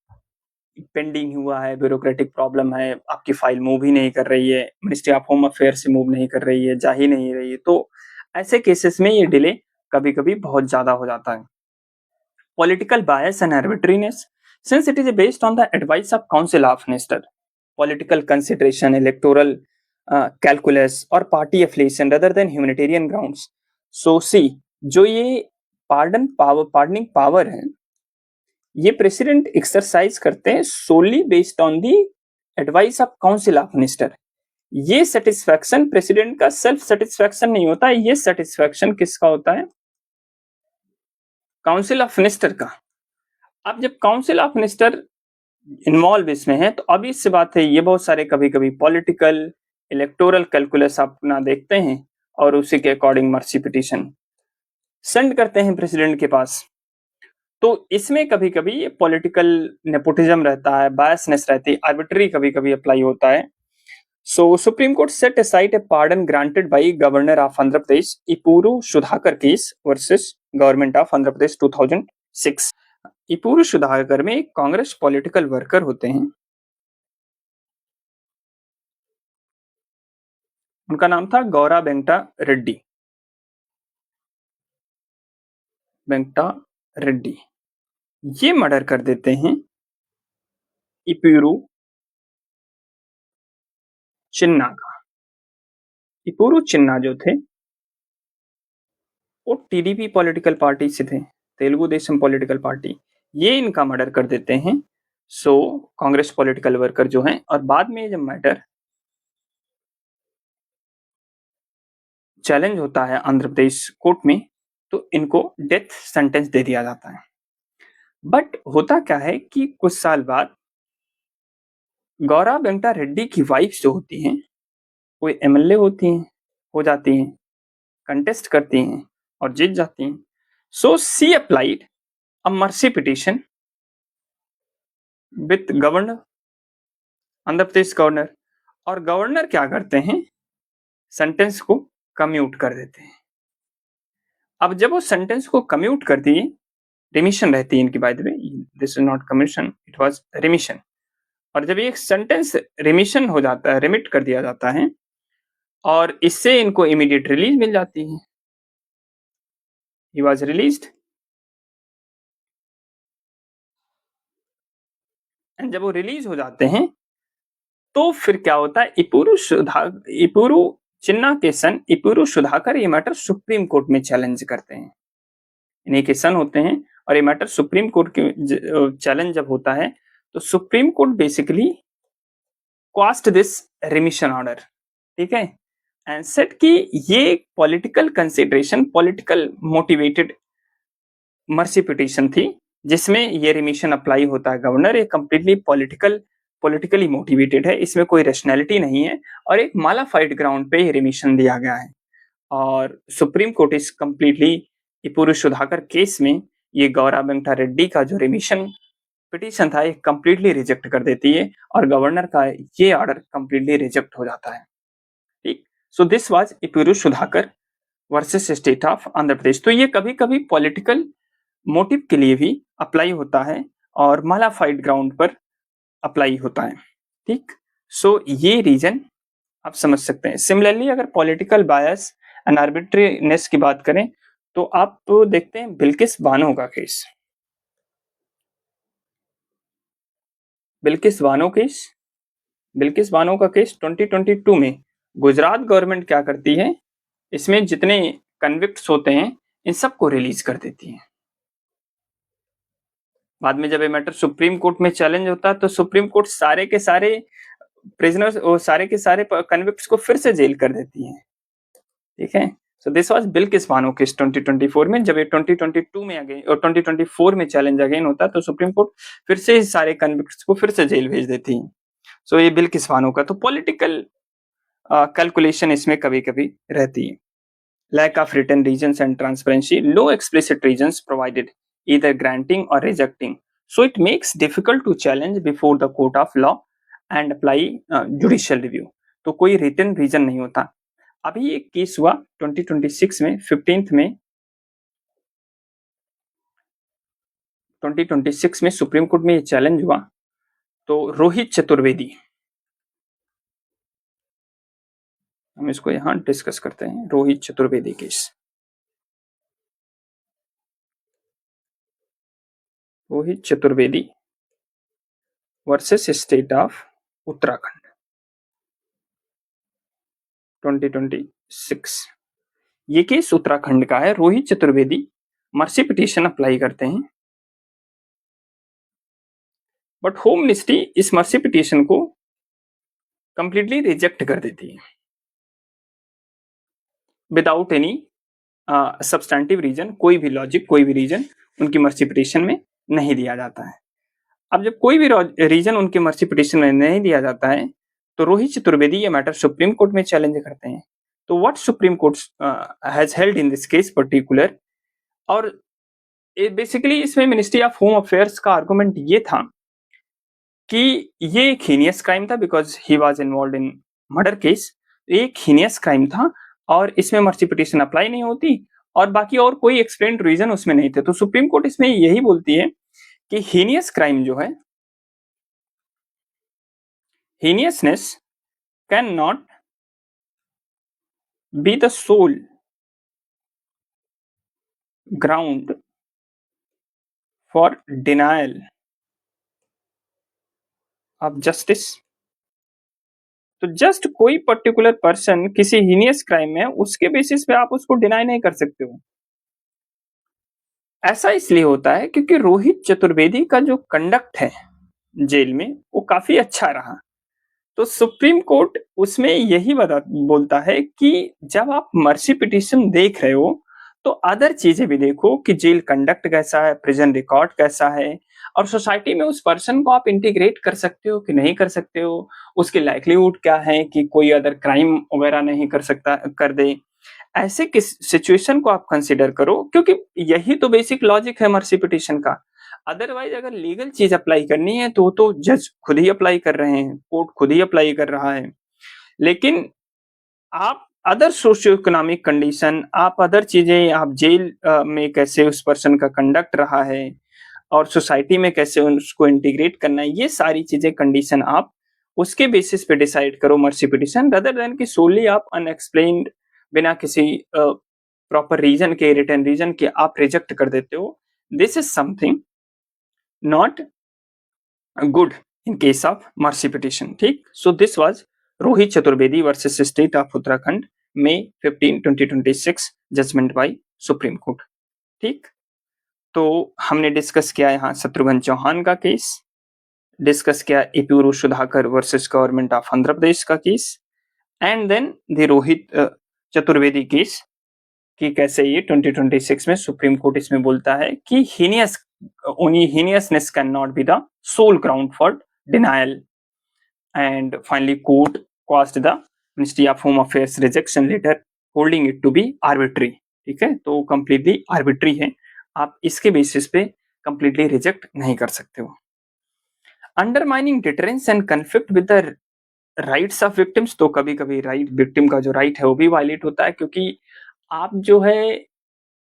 [SPEAKER 1] पेंडिंग हुआ है, ब्यूरोक्रेटिक प्रॉब्लम है, आपकी फाइल मूव ही नहीं कर रही है, मिनिस्ट्री ऑफ होम अफेयर से मूव नहीं कर रही है, जा ही नहीं रही है, तो ऐसे केसेस में ये डिले कभी कभी बहुत ज्यादा हो जाता है। Political bias and arbitrariness, since it is based on the advice of council of minister, political consideration, electoral calculus और party affiliation rather than humanitarian grounds. So see, जो ये pardoning power है, ये प्रेसिडेंट एक्सरसाइज करते हैं solely based on the advice of council of minister. ये satisfaction president का self satisfaction नहीं होता है, ये सेटिस्फैक्शन किसका होता है? काउंसिल ऑफ मिनिस्टर का। अब जब काउंसिल ऑफ मिनिस्टर इन्वॉल्व इसमें है तो अभी इससे बात है, ये बहुत सारे कभी कभी पॉलिटिकल इलेक्टोरल कैलकुलस अपना देखते हैं और उसी के अकॉर्डिंग मर्सी पिटीशन सेंड करते हैं प्रेसिडेंट के पास। तो इसमें कभी कभी पॉलिटिकल नेपोटिज्म रहता है, बायसनेस रहती है, आर्बिट्री कभी कभी अप्लाई होता है। So supreme court set aside a pardon granted by governor of Andhra Pradesh Epuru Sudhakar case versus government of Andhra Pradesh 2006। Epuru Sudhakar में एक कांग्रेस पॉलिटिकल वर्कर होते हैं, उनका नाम था गौरा वेंकटा रेड्डी। ये मर्डर कर देते हैं इपूरू चिन्ना का। इपूरू चिन्ना जो थे वो टीडीपी पॉलिटिकल पार्टी से थे, तेलुगु देशम पॉलिटिकल पार्टी। ये इनका मर्डर कर देते हैं। सो कांग्रेस पॉलिटिकल वर्कर जो हैं, और बाद में जब मैटर चैलेंज होता है आंध्र प्रदेश कोर्ट में तो इनको डेथ सेंटेंस दे दिया जाता है। बट होता क्या है कि कुछ साल बाद गौरा वेंकटा रेड्डी की वाइफ जो होती हैं वो एमएलए होती हैं, हो जाती हैं, कंटेस्ट करती हैं और जीत जाती हैं। So she applied a mercy petition with governor, Andhra Pradesh governor, और गवर्नर क्या करते हैं, सेंटेंस को कम्यूट कर देते हैं। अब जब वो सेंटेंस को कम्यूट कर दिए, रिमिशन रहती है इनकी, by the way this is not commission, it was remission. और जब ये सेंटेंस रिमिशन हो जाता है, रिमिट कर दिया जाता है, और इससे इनको इमीडिएट रिलीज मिल जाती है। ही वाज रिलीज्ड, एंड जब वो रिलीज हो जाते हैं तो फिर क्या होता है, इपूरू चिन्ना के सन इपूरू सुधाकर ये मैटर सुप्रीम कोर्ट में चैलेंज करते हैं। इन्हीं के सन होते हैं और ये मैटर सुप्रीम कोर्ट के चैलेंज जब होता है तो supreme court basically quest this remission order, ठीक है, एंड सेट कि ये political consideration, political motivated mercy petition थी जिसमें ये रिमिशन अप्लाई होता है गवर्नर, ये कंप्लीटली पॉलिटिकली मोटिवेटेड है, इसमें कोई रैशनैलिटी नहीं है, और एक मालाफाइड ग्राउंड पे ये रिमिशन दिया गया है। और सुप्रीम कोर्ट इस कंप्लीटली इपूरू सुधाकर केस में ये गौरा वेंकटा रेड्डी का जो रिमिशन पिटीशन था ये कंप्लीटली रिजेक्ट कर देती है और गवर्नर का ये ऑर्डर कंप्लीटली रिजेक्ट हो जाता है। ठीक, so this was Epuru Sudhakar versus state of Andhra Pradesh. तो ये कभी कभी पॉलिटिकल मोटिव के लिए भी अप्लाई होता है और मालाफाइड ग्राउंड पर अप्लाई होता है। ठीक, सो ये रीजन आप समझ सकते हैं। सिमिलरली अगर पॉलिटिकल बायस एंड आर्बिट्रीनेस की बात करें तो आप देखते हैं बिल्किस बानो का केस। बिल्किस बानो का केस 2022 में गुजरात गवर्नमेंट क्या करती है, इसमें जितने कन्विक्ट्स होते हैं इन सबको रिलीज कर देती है। बाद में जब ये मैटर सुप्रीम कोर्ट में चैलेंज होता है तो सुप्रीम कोर्ट सारे के सारे प्रिजनर्स और सारे के सारे कन्विक्ट्स को फिर से जेल कर देती है। ठीक है, सो this was Bilkis Bano case 2024 में। जब ये 2022 में अगेन और 2024 में चैलेंज अगेन होता है तो सुप्रीम कोर्ट फिर से सारे कन्विक्ट्स को फिर से जेल भेज देती है। सो ये बिल्किस बानो का, तो पॉलिटिकल कैलकुलेशन इसमें कभी कभी रहती है। Lack of written reasons and transparency, low explicit reasons provided either granting or rejecting. So it makes difficult to challenge before the court of law and apply judicial review. तो कोई written reason नहीं होता. अभी एक case हुआ 2026 में 15th में 2026 में सुप्रीम कोर्ट में ये चैलेंज हुआ. तो रोहित चतुर्वेदी, हम इसको यहाँ डिस्कस करते हैं. Rohit Chaturvedi case. Rohit Chaturvedi versus state of Uttarakhand 2026. ये केस उत्तराखंड का है. Rohit Chaturvedi mercy petition apply करते हैं, बट होम मिनिस्ट्री इस मर्सी पिटीशन को कंप्लीटली रिजेक्ट कर देती है विदाउट एनी सब्सटैंटिव रीजन. कोई भी लॉजिक, कोई भी रीजन उनकी मर्सी पिटीशन में नहीं दिया जाता है. अब जब कोई भी रीजन उनकी मर्सी पिटीशन में नहीं दिया जाता है तो रोहित चतुर्वेदी ये मैटर सुप्रीम कोर्ट में चैलेंज करते हैं. तो what supreme court has held in this case particular, और बेसिकली इसमें मिनिस्ट्री ऑफ होम अफेयर्स का आर्गुमेंट ये था कि ये एक हीनियस क्राइम था because he was involve in murder case. एक हीनियस क्राइम था और इसमें मर्सी पिटीशन अप्लाई नहीं होती, और बाकी और कोई एक्सप्लेन्ड रीजन उसमें नहीं थे. तो सुप्रीम कोर्ट इसमें यही बोलती है कि हीनियस क्राइम जो है, heinousness can not be the sole ground for denial of justice. तो जस्ट कोई पर्टिकुलर पर्सन किसी हीनियस क्राइम में, उसके बेसिस पे आप उसको डिनाई नहीं कर सकते हो. ऐसा इसलिए होता है क्योंकि रोहित चतुर्वेदी का जो कंडक्ट है जेल में वो काफी अच्छा रहा. तो सुप्रीम कोर्ट उसमें यही बोलता है कि जब आप मर्सी पिटीशन देख रहे हो तो अदर चीजें भी देखो कि जेल कंडक्ट कैसा है, प्रिजन रिकॉर्ड कैसा है, और सोसाइटी में उस पर्सन को आप इंटीग्रेट कर सकते हो कि नहीं कर सकते हो, उसकी लाइक्लीहुड क्या है कि कोई अदर क्राइम वगैरह नहीं कर सकता, कर दे. ऐसे किस सिचुएशन को आप कंसिडर करो, क्योंकि यही तो बेसिक लॉजिक है मर्सी पिटीशन का. अदरवाइज अगर लीगल चीज अप्लाई करनी है तो जज खुद ही अप्लाई कर रहे हैं, कोर्ट खुद ही अप्लाई कर रहा है. लेकिन आप अदर सोशियो इकोनॉमिक कंडीशन, आप अदर चीजें, आप जेल में कैसे उस पर्सन का कंडक्ट रहा है और सोसाइटी में कैसे उसको इंटीग्रेट करना है, ये सारी चीजें कंडीशन आप उसके बेसिस पे डिसाइड करो मर्सी पिटीशन, रदर देन कि सोली आप अनएक्सप्लेन्ड बिना किसी प्रॉपर रीजन के, रिटन रीजन के आप रिजेक्ट कर देते हो. This is something not good in case of mercy petition. ठीक. So this was Rohit Chaturvedi versus state of Uttarakhand May 15, 2026 judgment by supreme court. ठीक. तो हमने डिस्कस किया यहाँ शत्रुघ्न चौहान का केस, डिस्कस किया Epuru Sudhakar versus government of Andhra Pradesh का case, and then the Rohit Chaturvedi case कि कैसे ये 2026 में सुप्रीम कोर्ट इसमें बोलता है कि heinousness can not be the sole ground for denial. And finally court caused the Ministry of Home Affairs rejection letter holding it to be arbitrary. ठीक है. तो completely arbitrary है, आप इसके बेसिस पे completely रिजेक्ट नहीं कर सकते हो. Undermining deterrence and conflict with the rights of victims. तो कभी कभी राइट, विक्टिम का जो राइट है वो भी वायलेट होता है, क्योंकि आप जो है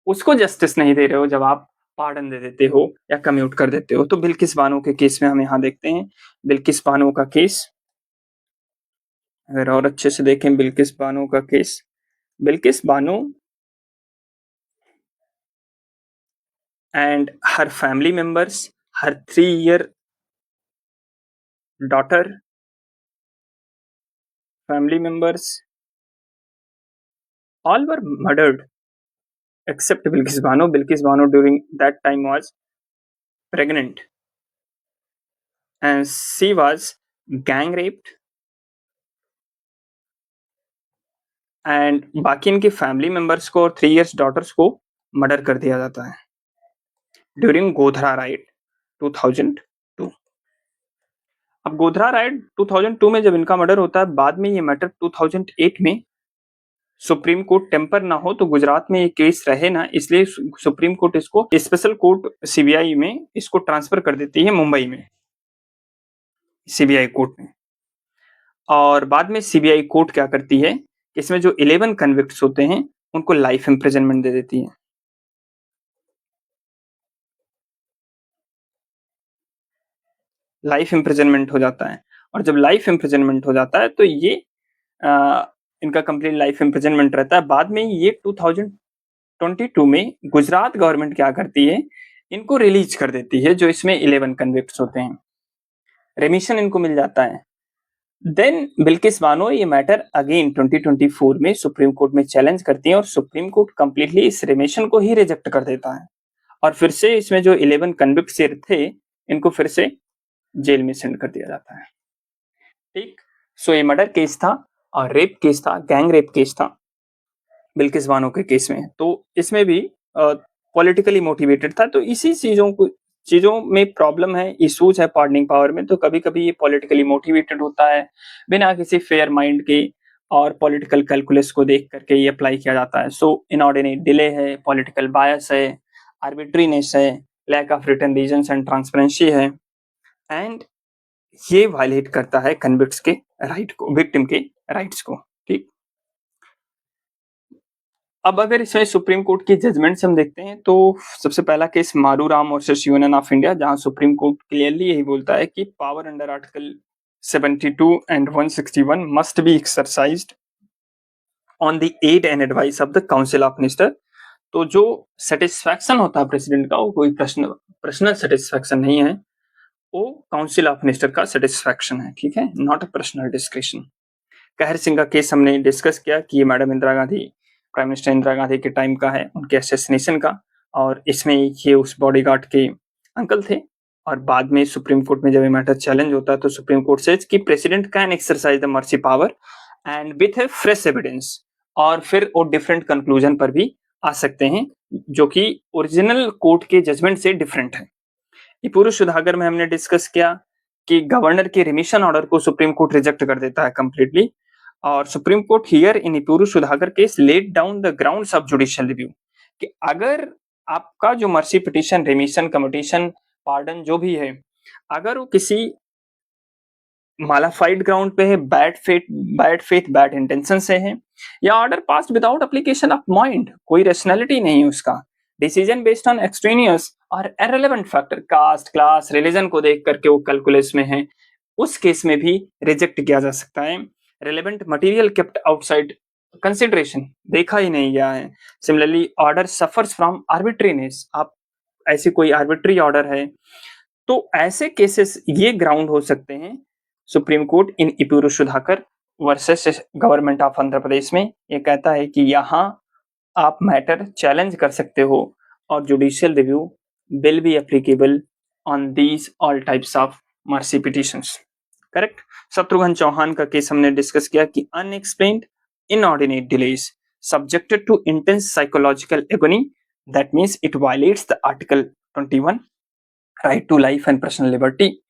[SPEAKER 1] उसको जस्टिस नहीं दे रहे हो जब आप पार्डन दे देते हो या कम्यूट कर देते हो. तो बिल्किस बानो के केस में हम यहाँ देखते हैं बिल्किस बानो का केस. अगर और अच्छे से देखें बिल्किस बानो का case, Bilkis Bano and her family members, her 3-year daughter, family members, all were murdered except Bilkis Bano. Bilkis Bano during that time was pregnant and she was gang raped, and बाकी इनके फैमिली मेंबर्स को और 3 years daughters को murder कर दिया जाता है during Godhra right 2002. अब गोधरा राइट 2002 में जब इनका मर्डर होता है, बाद में ये मैटर 2008 में सुप्रीम कोर्ट टेम्पर ना हो तो गुजरात में ये केस रहे ना, इसलिए सुप्रीम कोर्ट इसको स्पेशल कोर्ट सीबीआई में इसको ट्रांसफर कर देती है मुंबई में, सीबीआई कोर्ट में। और बाद में सीबीआई कोर्ट क्या करती है, इसमें जो 11 कन्विक्ट्स होते हैं उनको लाइफ इम्प्रिजनमेंट दे देती है। लाइफ इम्प्रिजनमेंट हो जाता है, और जब लाइफ इम्प्रिजनमेंट हो जाता है तो ये आ, इनका कंप्लीट लाइफ इम्प्रिजनमेंट रहता है। बाद में ये 2022 में गुजरात गवर्नमेंट क्या करती है, इनको रिलीज कर देती है, जो इसमें 11 कन्विक्ट्स होते हैं, रेमिशन इनको मिल जाता है। देन बिल्किस बानो ये मैटर अगेन 2024 में सुप्रीम कोर्ट में चैलेंज करती है, और सुप्रीम कोर्ट कंप्लीटली इस रेमिशन को ही रिजेक्ट कर देता है, और फिर से इसमें जो 11 कन्विक्ट्स थे इनको फिर से जेल में सेंड कर दिया जाता है। ठीक, सो ये मर्डर केस था और रेप केस था, गैंग रेप केस था बिल्किस बानो के केस में। तो इसमें भी पॉलिटिकली मोटिवेटेड था, तो इसी चीजों में प्रॉब्लम है, इश्यूज है पार्डनिंग पावर में। तो कभी कभी ये पॉलिटिकली मोटिवेटेड होता है, बिना किसी फेयर माइंड के और पॉलिटिकल कैलकुलस को देख करके ये अप्लाई किया जाता है। सो इनऑर्डिनेट डिले है, पॉलिटिकल बायस है, आर्बिट्रीनेस है, lack of written reasons and transparency है, एंड ये वायलेट करता है कन्विक्ट्स के राइट को, विक्टिम के राइट्स को। ठीक, अब अगर इसमें सुप्रीम कोर्ट की जजमेंट्स हम देखते हैं तो सबसे पहला case Maru Ram versus union of India, जहां सुप्रीम कोर्ट क्लियरली यही बोलता है कि power under article 72 and 161 must be exercised on the aid and advice of the council of minister. तो जो सेटिस्फैक्शन होता है प्रेसिडेंट का, वो कोई पर्सनल सेटिस्फैक्शन नहीं है, वो काउंसिल ऑफ मिनिस्टर का सेटिस्फैक्शन है। ठीक है, नॉट अ पर्सनल डिस्क्रिप्शन। कहर सिंह का केस हमने डिस्कस किया कि ये madam Indira Gandhi, prime minister Indira Gandhi के टाइम का है, उनके असैसिनेशन का, और इसमें ये उस बॉडीगार्ड के अंकल थे। और बाद में सुप्रीम कोर्ट में जब ये मैटर चैलेंज होता है तो सुप्रीम कोर्ट सेज कि president can exercise the mercy power and with A fresh evidence, और फिर वो डिफरेंट कंक्लूजन पर भी आ सकते हैं, जो कि ओरिजिनल कोर्ट के जजमेंट से डिफरेंट है। ये पूर्व सुधागर में हमने डिस्कस किया कि गवर्नर के रिमिशन ऑर्डर को सुप्रीम कोर्ट रिजेक्ट कर देता है कंप्लीटली, और supreme court here in Epuru Sudhakar case laid down the grounds of judicial review, कि अगर आपका जो mercy petition, remission, commutation, pardon जो भी है, अगर वो किसी मालाफाइड ग्राउंड पे है, बैड इंटेंशन से है, या order passed without application of mind, कोई रेशनैलिटी नहीं है उसका, डिसीजन बेस्ड ऑन एक्सट्रेनियस और irrelevant factor, caste, class, religion को देख करके वो कैलकुलस में है, उस केस में भी रिजेक्ट किया जा सकता है। Relevant material kept outside consideration, देखा ही नहीं गया है। सिमिलरली ऑर्डर सफर्स फ्रॉम आर्बिट्रीनेस, आप ऐसी कोई आर्बिट्री ऑर्डर है, तो ऐसे केसेस ये ग्राउंड हो सकते हैं supreme court in Epuru Sudhakar versus government of Andhra Pradesh में। ये कहता है कि यहाँ आप मैटर चैलेंज कर सकते हो और judicial review will be applicable on these all types of mercy petitions. Correct. Shatrughan Chauhan का केस हमने डिस्कस किया कि unexplained inordinate delays subjected to intense psychological agony, that means it violates the article 21 right to life and personal liberty.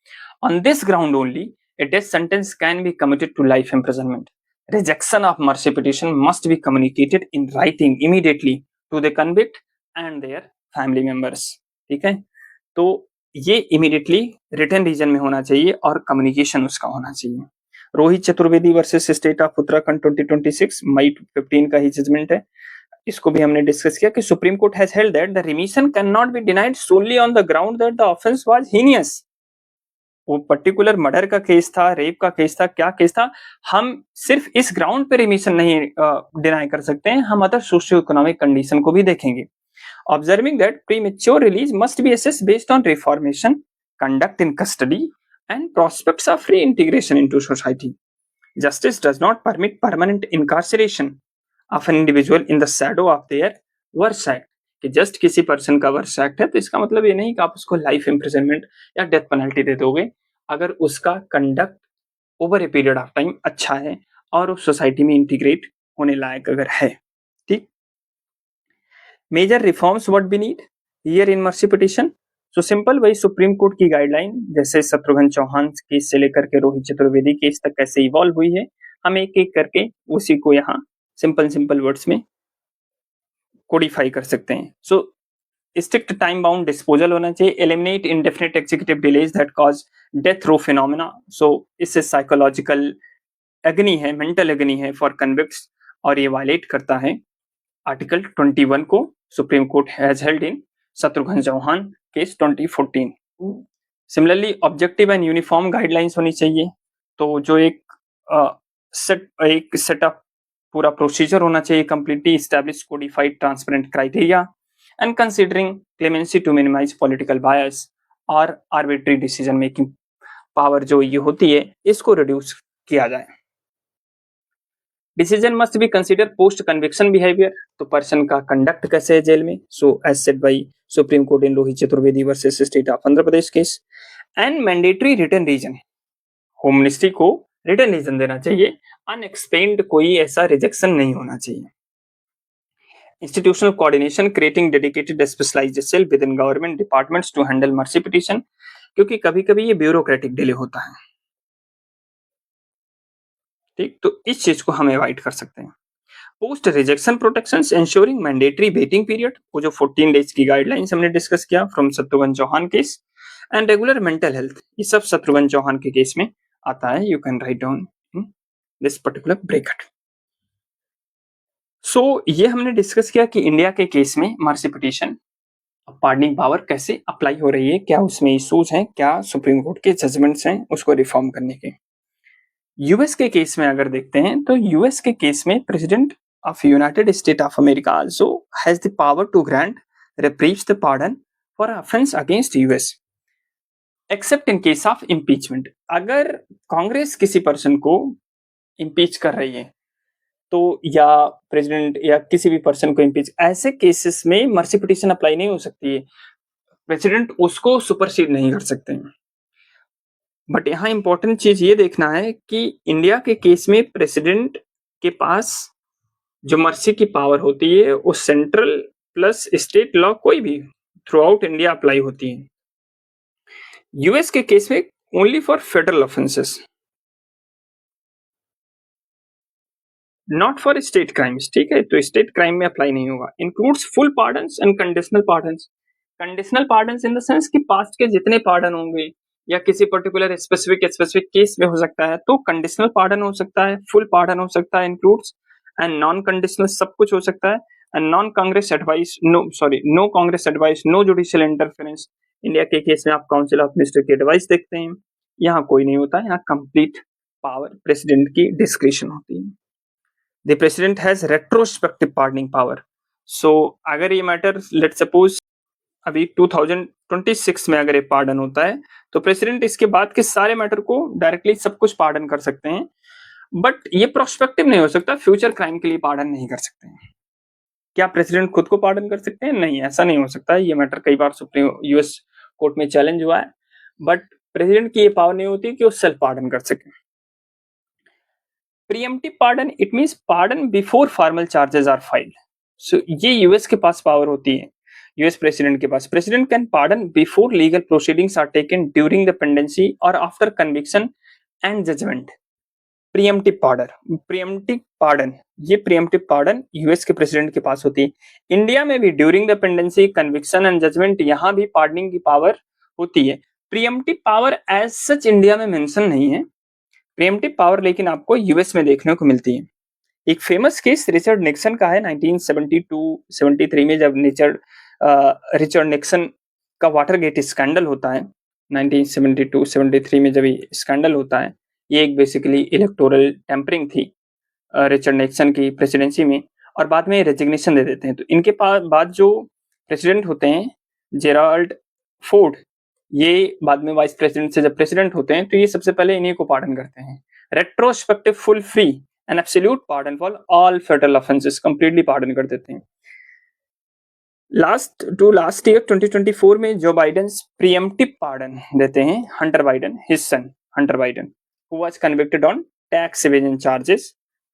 [SPEAKER 1] On this ground only a death sentence can be commuted to life imprisonment. Rejection of mercy petition must be communicated in writing immediately to the convict and their family members. ठीक है, तो ये immediately return reason में होना चाहिए और communication उसका होना चाहिए। Rohit Chaturvedi versus state of Uttarakhand 2026 मई 15 का ही जजमेंट है, इसको भी हमने डिस्कस किया कि supreme court has held that the remission can not be denied solely on the ground that the offence was heinous. वो पर्टिकुलर मर्डर का केस था, रेप का केस था, क्या केस था, हम सिर्फ इस ग्राउंड पे रिमिशन नहीं डिनाई कर सकते हैं, हम अदर सोशियो इकोनॉमिक कंडीशन को भी देखेंगे। Observing that premature release must be assessed based on reformation, conduct in custody, and prospects of reintegration into society. Justice does not permit permanent incarceration of an individual in the shadow of their worst act. कि just किसी person का worst act है तो इसका मतलब ये नहीं कि आप उसको लाइफ इम्प्रिजनमेंट या डेथ पेनल्टी दे दोगे, अगर उसका conduct over a period of time अच्छा है और उस सोसाइटी में इंटीग्रेट होने लायक अगर है। ठीक, major reforms what we need here in mercy petition. So simple, वही सुप्रीम कोर्ट की गाइडलाइन जैसे शत्रुघ्न चौहान केस से लेकर के रोहित चतुर्वेदी केस तक कैसे इवॉल्व हुई है, हम एक एक करके उसी को यहाँ सिंपल वर्ड्स में कोडिफाई कर सकते हैं। So strict time bound disposal होना चाहिए, eliminate indefinite executive delays that cause death row phenomena. So इससे साइकोलॉजिकल एग्नी है, मेंटल एग्नी है फॉर कन्विक्ट्स, और ये वायलेट करता है आर्टिकल 21 को supreme court has held in Shatrughan Chauhan case 2014। Similarly objective and uniform guidelines होनी चाहिए। तो जो एक सेटअप पूरा प्रोसीजर होना चाहिए, completely establish codified transparent criteria and considering clemency to minimise political bias और आर्बिट्री डिसीजन मेकिंग पावर जो ये होती है इसको रिड्यूस किया जाए। Decision must be consider post conviction behaviour, तो पर्सन का कंडक्ट कैसे है जेल में। So as said by supreme court in Rohit Chaturvedi versus state of Andhra Pradesh case. And mandatory written reason, home ministry को रिटर्न रीजन देना चाहिए, अनएक्सप्लेन्ड कोई ऐसा रिजेक्शन नहीं होना चाहिए। Institutional coordination, creating dedicated specialised cell within government departments to handle mercy petition, क्योंकि कभी कभी ये ब्यूरोक्रेटिक डिले होता है, ठीक, तो इस चीज को हम अवॉइड कर सकते हैं। Post rejection protections, ensuring mandatory waiting period, वो जो 14 डेज की गाइडलाइंस हमने डिस्कस किया from Shatrughan Chauhan case. And regular mental health, ये सब शत्रुघ्न चौहान के केस में आता है। You can write down this particular bracket. So ये हमने डिस्कस किया कि इंडिया के केस में मर्सी पिटीशन पार्डनिंग पावर कैसे अप्लाई हो रही है, क्या उसमें इश्यूज हैं, क्या सुप्रीम कोर्ट के जजमेंट्स हैं उसको रिफॉर्म करने के। यूएस के केस में अगर देखते हैं तो यूएस के केस में president of United States of America also has the power to grant reprieves the pardon for offense against US except in case of impeachment। अगर कांग्रेस किसी पर्सन को इम्पीच कर रही है तो, या प्रेसिडेंट या किसी भी पर्सन को इम्पीच, ऐसे केसेस में मर्सी पिटीशन अप्लाई नहीं हो सकती है, प्रेसिडेंट उसको सुपरसीड नहीं कर सकते हैं। बट यहाँ इंपॉर्टेंट चीज ये देखना है कि इंडिया के केस में प्रेसिडेंट के पास जो मर्सी की पावर होती है वो सेंट्रल प्लस स्टेट लॉ कोई भी थ्रू आउट इंडिया अप्लाई होती है। यूएस के केस में only for federal offences, not for state crimes, ठीक है, तो स्टेट क्राइम में अप्लाई नहीं होगा। Includes full pardons and conditional pardons. Conditional pardons in the sense कि पास्ट के जितने पार्डन होंगे या किसी पर्टिकुलर स्पेसिफिक केस में हो सकता है तो कंडीशनल पार्डन हो सकता है, फुल पार्डन हो सकता है, इंक्लूड्स, एंड नॉन कंडीशनल सब कुछ हो सकता है। And non Congress advice, no Congress advice, no judicial interference. India के केस में आप काउंसिल ऑफ मिनिस्टर की एडवाइस देखते हैं, यहाँ कोई नहीं होता है, यहाँ कंप्लीट पावर प्रेसिडेंट की डिस्क्रिशन होती है। The president has retrospective pardoning power. So अगर ये मैटर लेट सपोज अभी 2026 में अगर ये पार्डन होता है तो प्रेसिडेंट इसके बाद के सारे मैटर को डायरेक्टली सब कुछ पार्डन कर सकते हैं, बट ये प्रोस्पेक्टिव नहीं हो सकता, फ्यूचर क्राइम के लिए पार्डन नहीं कर सकते हैं। क्या प्रेसिडेंट खुद को पार्डन कर सकते हैं? नहीं, ऐसा नहीं हो सकता है। ये मैटर कई बार सुप्रीम यूएस कोर्ट में चैलेंज हुआ है, बट प्रेसिडेंट की ये पावर नहीं होती कि वो सेल्फ पार्डन कर सके। Preemptive pardon, it means pardon before formal charges are filed. So ये यूएस के पास पावर होती है, यूएस प्रेसिडेंट के पास। President can pardon before legal proceedings are taken during the pendency और after conviction and judgment. Preemptive pardon, ये preemptive pardon US के president के पास होती है। इंडिया में भी during the pendency, conviction and judgment, यहाँ भी पार्डनिंग की पावर होती है। Preemptive power as such India में मेंशन नहीं है, प्रीएम्प्टिव पावर लेकिन आपको यूएस में देखने को मिलती है। एक फेमस केस रिचर्ड निक्सन का है 1972-73 में, जब रिचर्ड निक्सन का वाटरगेट स्कैंडल होता है 1972-73 में, जब ये स्कैंडल होता है, ये एक बेसिकली इलेक्टोरल टेम्परिंग थी रिचर्ड निक्सन की प्रेसिडेंसी में, और बाद में रेजिग्नेशन दे देते हैं। तो इनके बाद जो प्रेसिडेंट होते हैं जेराल्ड फोर्ड, ये बाद में वाइस प्रेसिडेंट से जब प्रेसिडेंट होते हैं तो ये सबसे पहले इन्हीं को पार्डन करते हैं। Retrospective full free and absolute pardon for all federal offences, completely pardon कर देते हैं। लास्ट ईयर 2024 में जो बाइडेन प्रीएम्प्टिव पार्डन देते हैं Hunter Biden, his son Hunter Biden, who was convicted on tax evasion charges,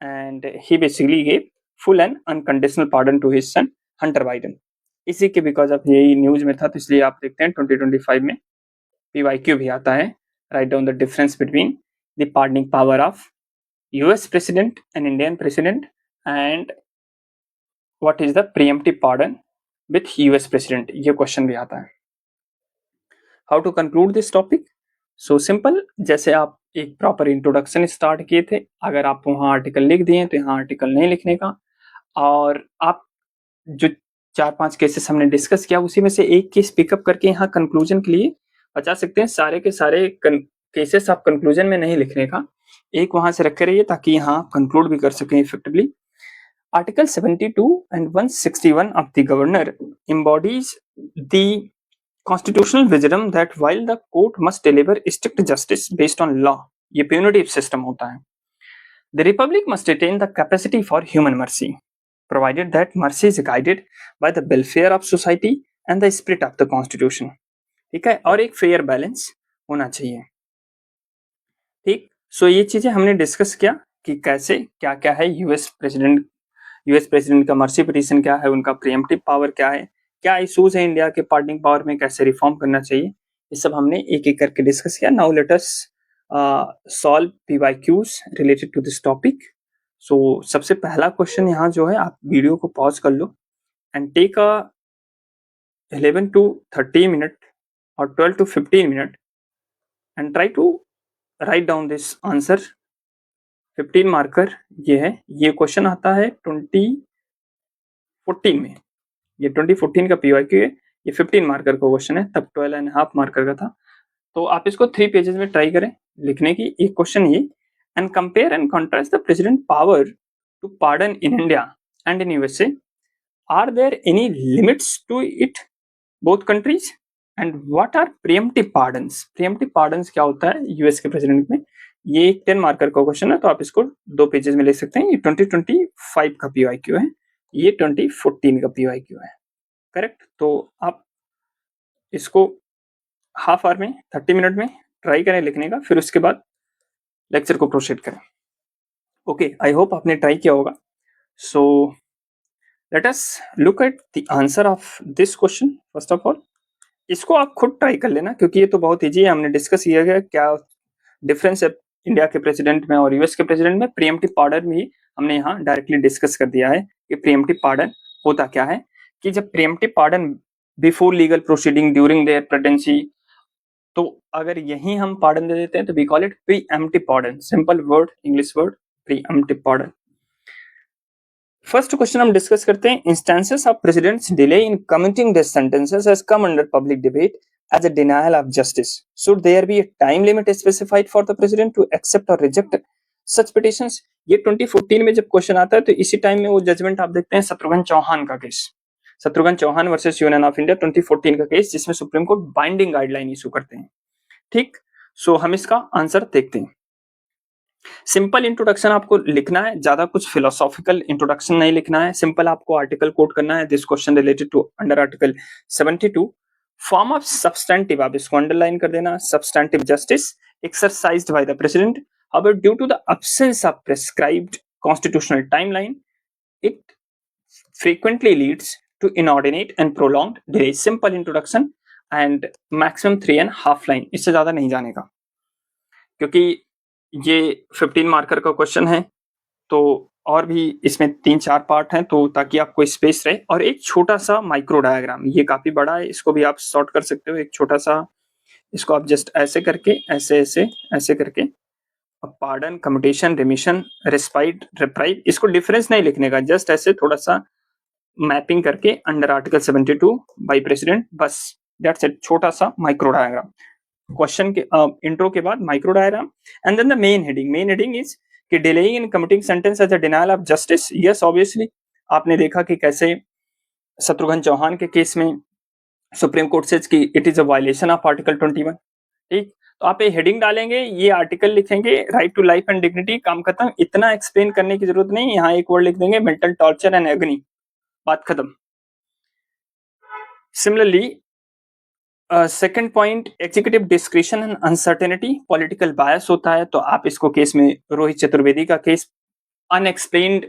[SPEAKER 1] and he basically gave full and unconditional pardon to his son Hunter Biden। इसी के because of यही news में था, तो इसलिए आप देखते हैं 2025 में PYQ भी आता है, write down the difference between the pardoning power of US president and Indian president and what is the preemptive pardon with US president, ये क्वेश्चन भी आता है। How to conclude this topic? So simple, जैसे आप एक proper introduction start किए थे, अगर आप वहाँ आर्टिकल लिख दिए तो यहाँ आर्टिकल नहीं लिखने का, और आप जो 4-5 केसेस हमने डिस्कस किया उसी में से एक केस पिकअप करके यहाँ कंक्लूजन के लिए बचा सकते हैं। सारे के सारे केसेस आप कंक्लूजन में नहीं लिखने का, एक वहां से रखे रहिए ताकि यहाँ कंक्लूड भी कर सकें effectively. Article 72 and 161 of the Governor embodies the constitutional wisdom that while the court must deliver strict justice based on law, ये punitive system होता है, the republic must retain the capacity for human mercy, provided that mercy is guided by the welfare of society and the spirit of the constitution। ठीक है, और एक fair balance होना चाहिए। ठीक, सो ये चीजें हमने डिस्कस किया कि कैसे क्या क्या है यूएस प्रेसिडेंट का मर्सी पिटीशन क्या है, उनका प्रीएम्प्टिव पावर क्या है, क्या इश्यूज है इंडिया के पार्डनिंग पावर में, कैसे रिफॉर्म करना चाहिए, ये सब हमने एक एक करके डिस्कस किया। Now let us solve PYQs related to this topic. So सबसे पहला क्वेश्चन यहाँ जो है, आप वीडियो को पॉज कर लो and take a 11 to 30 minute और 12 to 15 minute and try to write down this answer. 15 marker ये है, ये क्वेश्चन आता है 2014 में, ये 2014 का पीवाईक्यू है, ये 15 मार्कर का क्वेश्चन है, तब 12.5 मार्कर का था। तो आप इसको 3 पेजेस में ट्राई करें लिखने की। एक क्वेश्चन ये, and compare and contrast the president power to pardon in India and in USA, are there any limits to it both countries, and what are preemptive pardons? Preemptive pardons क्या होता है US के president में? ये एक 10 marker का question है, तो आप इसको 2 पेजेस में ले सकते हैं। ये 2025 का पीवाईक्यू है, ये 2014 का पीवाईक्यू है, करेक्ट। तो आप इसको हाफ आवर में 30 मिनट में ट्राई करें लिखने का, फिर उसके बाद लेक्चर को प्रोसीड करें। ओके, आई होप आपने ट्राई किया होगा। So let us look at the answer of this question. First of all इसको आप खुद ट्राई कर लेना, क्योंकि ये तो बहुत ईजी है, हमने डिस्कस किया गया क्या डिफरेंस है इंडिया के प्रेसिडेंट में और यूएस के प्रेसिडेंट में। प्रीएम्प्टिव पार्डन भी हमने यहाँ डायरेक्टली डिस्कस कर दिया है कि प्रीएम्प्टिव पार्डन होता क्या है, कि जब preemptive pardon before legal proceeding during their pregnancy, तो अगर यहीं हम पार्डन दे देते हैं तो we call it preemptive pardon. Simple word, English word, preemptive pardon. First question हम डिस्कस करते हैं, instances of presidents delay in committing their sentences has come under public debate as a denial of justice. Should there be a time limit specified for the president to accept or reject such petitions? ये 2014 में जब question आता है तो इसी time में वो judgement आप देखते हैं शत्रुघ्न चौहान का case, Shatrughan Chauhan versus union of India 2014 का केस, जिसमें Supreme Court binding guideline issue करते हैं। ठीक, सो हम इसका आंसर देखते हैं। सिंपल इंट्रोडक्शन आपको लिखना है, ज्यादा कुछ फिलोसॉफिकल इंट्रोडक्शन नहीं लिखना है, सिंपल आपको आर्टिकल कोट करना है। This question related to under article 72 form of substantive, आप इसको अंडरलाइन कर देना, substantive justice exercised by the president, however due to the absence of prescribed constitutional timeline it frequently leads to inordinate and prolonged delay। simple introduction and maximum 3.5 line, इससे ज्यादा नहीं जाने का, क्योंकि ये 15 मार्कर का क्वेश्चन है, तो और भी इसमें 3-4 पार्ट हैं, तो ताकि आपको स्पेस रहे। और एक छोटा सा माइक्रो डायग्राम, ये काफी बड़ा है, इसको भी आप सॉर्ट कर सकते हो। एक छोटा सा, इसको आप जस्ट ऐसे करके, ऐसे ऐसे ऐसे करके, pardon, commutation, remission, respite, reprieve, इसको डिफरेंस नहीं लिखने का, जस्ट ऐसे थोड़ा सा मैपिंग करके अंडर आर्टिकल 72 बाय प्रेसिडेंट, बस दैट्स इट। छोटा सा माइक्रो डायग्राम क्वेश्चन के इंट्रो के बाद micro diagram, and then the main heading is कि delaying in committing sentence as a denial of justice. Yes, obviously आपने देखा कि कैसे शत्रुघ्न चौहान के केस में सुप्रीम कोर्ट सेज कि it is a violation of article 21। ठीक, तो आप ये हेडिंग डालेंगे, ये आर्टिकल लिखेंगे, right to life and dignity, काम खत्म। इतना एक्सप्लेन करने की जरूरत नहीं, यहाँ एक वर्ड लिख देंगे, मेंटल टॉर्चर एंड एग्नी, बात खत्म। Similarly second point, executive discretion and uncertainty, political bias होता है, तो आप इसको केस में रोहित चतुर्वेदी का केस, अनएक्सप्लेन्ड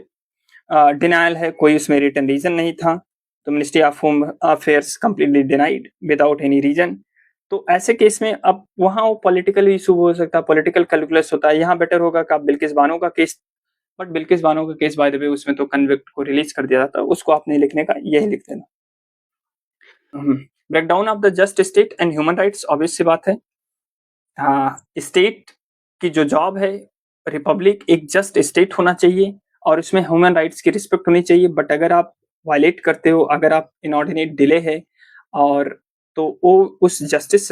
[SPEAKER 1] डिनायल है, कोई उसमें रिटन रीजन नहीं था, तो ministry of home affairs completely denied without any reason. तो ऐसे केस में अब वहां वो पॉलिटिकल इशू हो सकता है, पॉलिटिकल कैलकुलस होता है, यहाँ बेटर होगा कि आप बिल्किस बानो का केस बट बिल्किस बानो का केस बाय द वे उसमें तो कन्विक्ट को रिलीज कर दिया जाता, उसको आप नहीं लिखने का, यही लिख देना। Breakdown of the just state and human rights, obvious सी बात है। हाँ, स्टेट की जो जॉब है, रिपब्लिक एक जस्ट स्टेट होना चाहिए और उसमें ह्यूमन राइट्स की रिस्पेक्ट होनी चाहिए। बट अगर आप वायलेट करते हो, अगर आप इनऑर्डिनेट डिले है और तो वो उस जस्टिस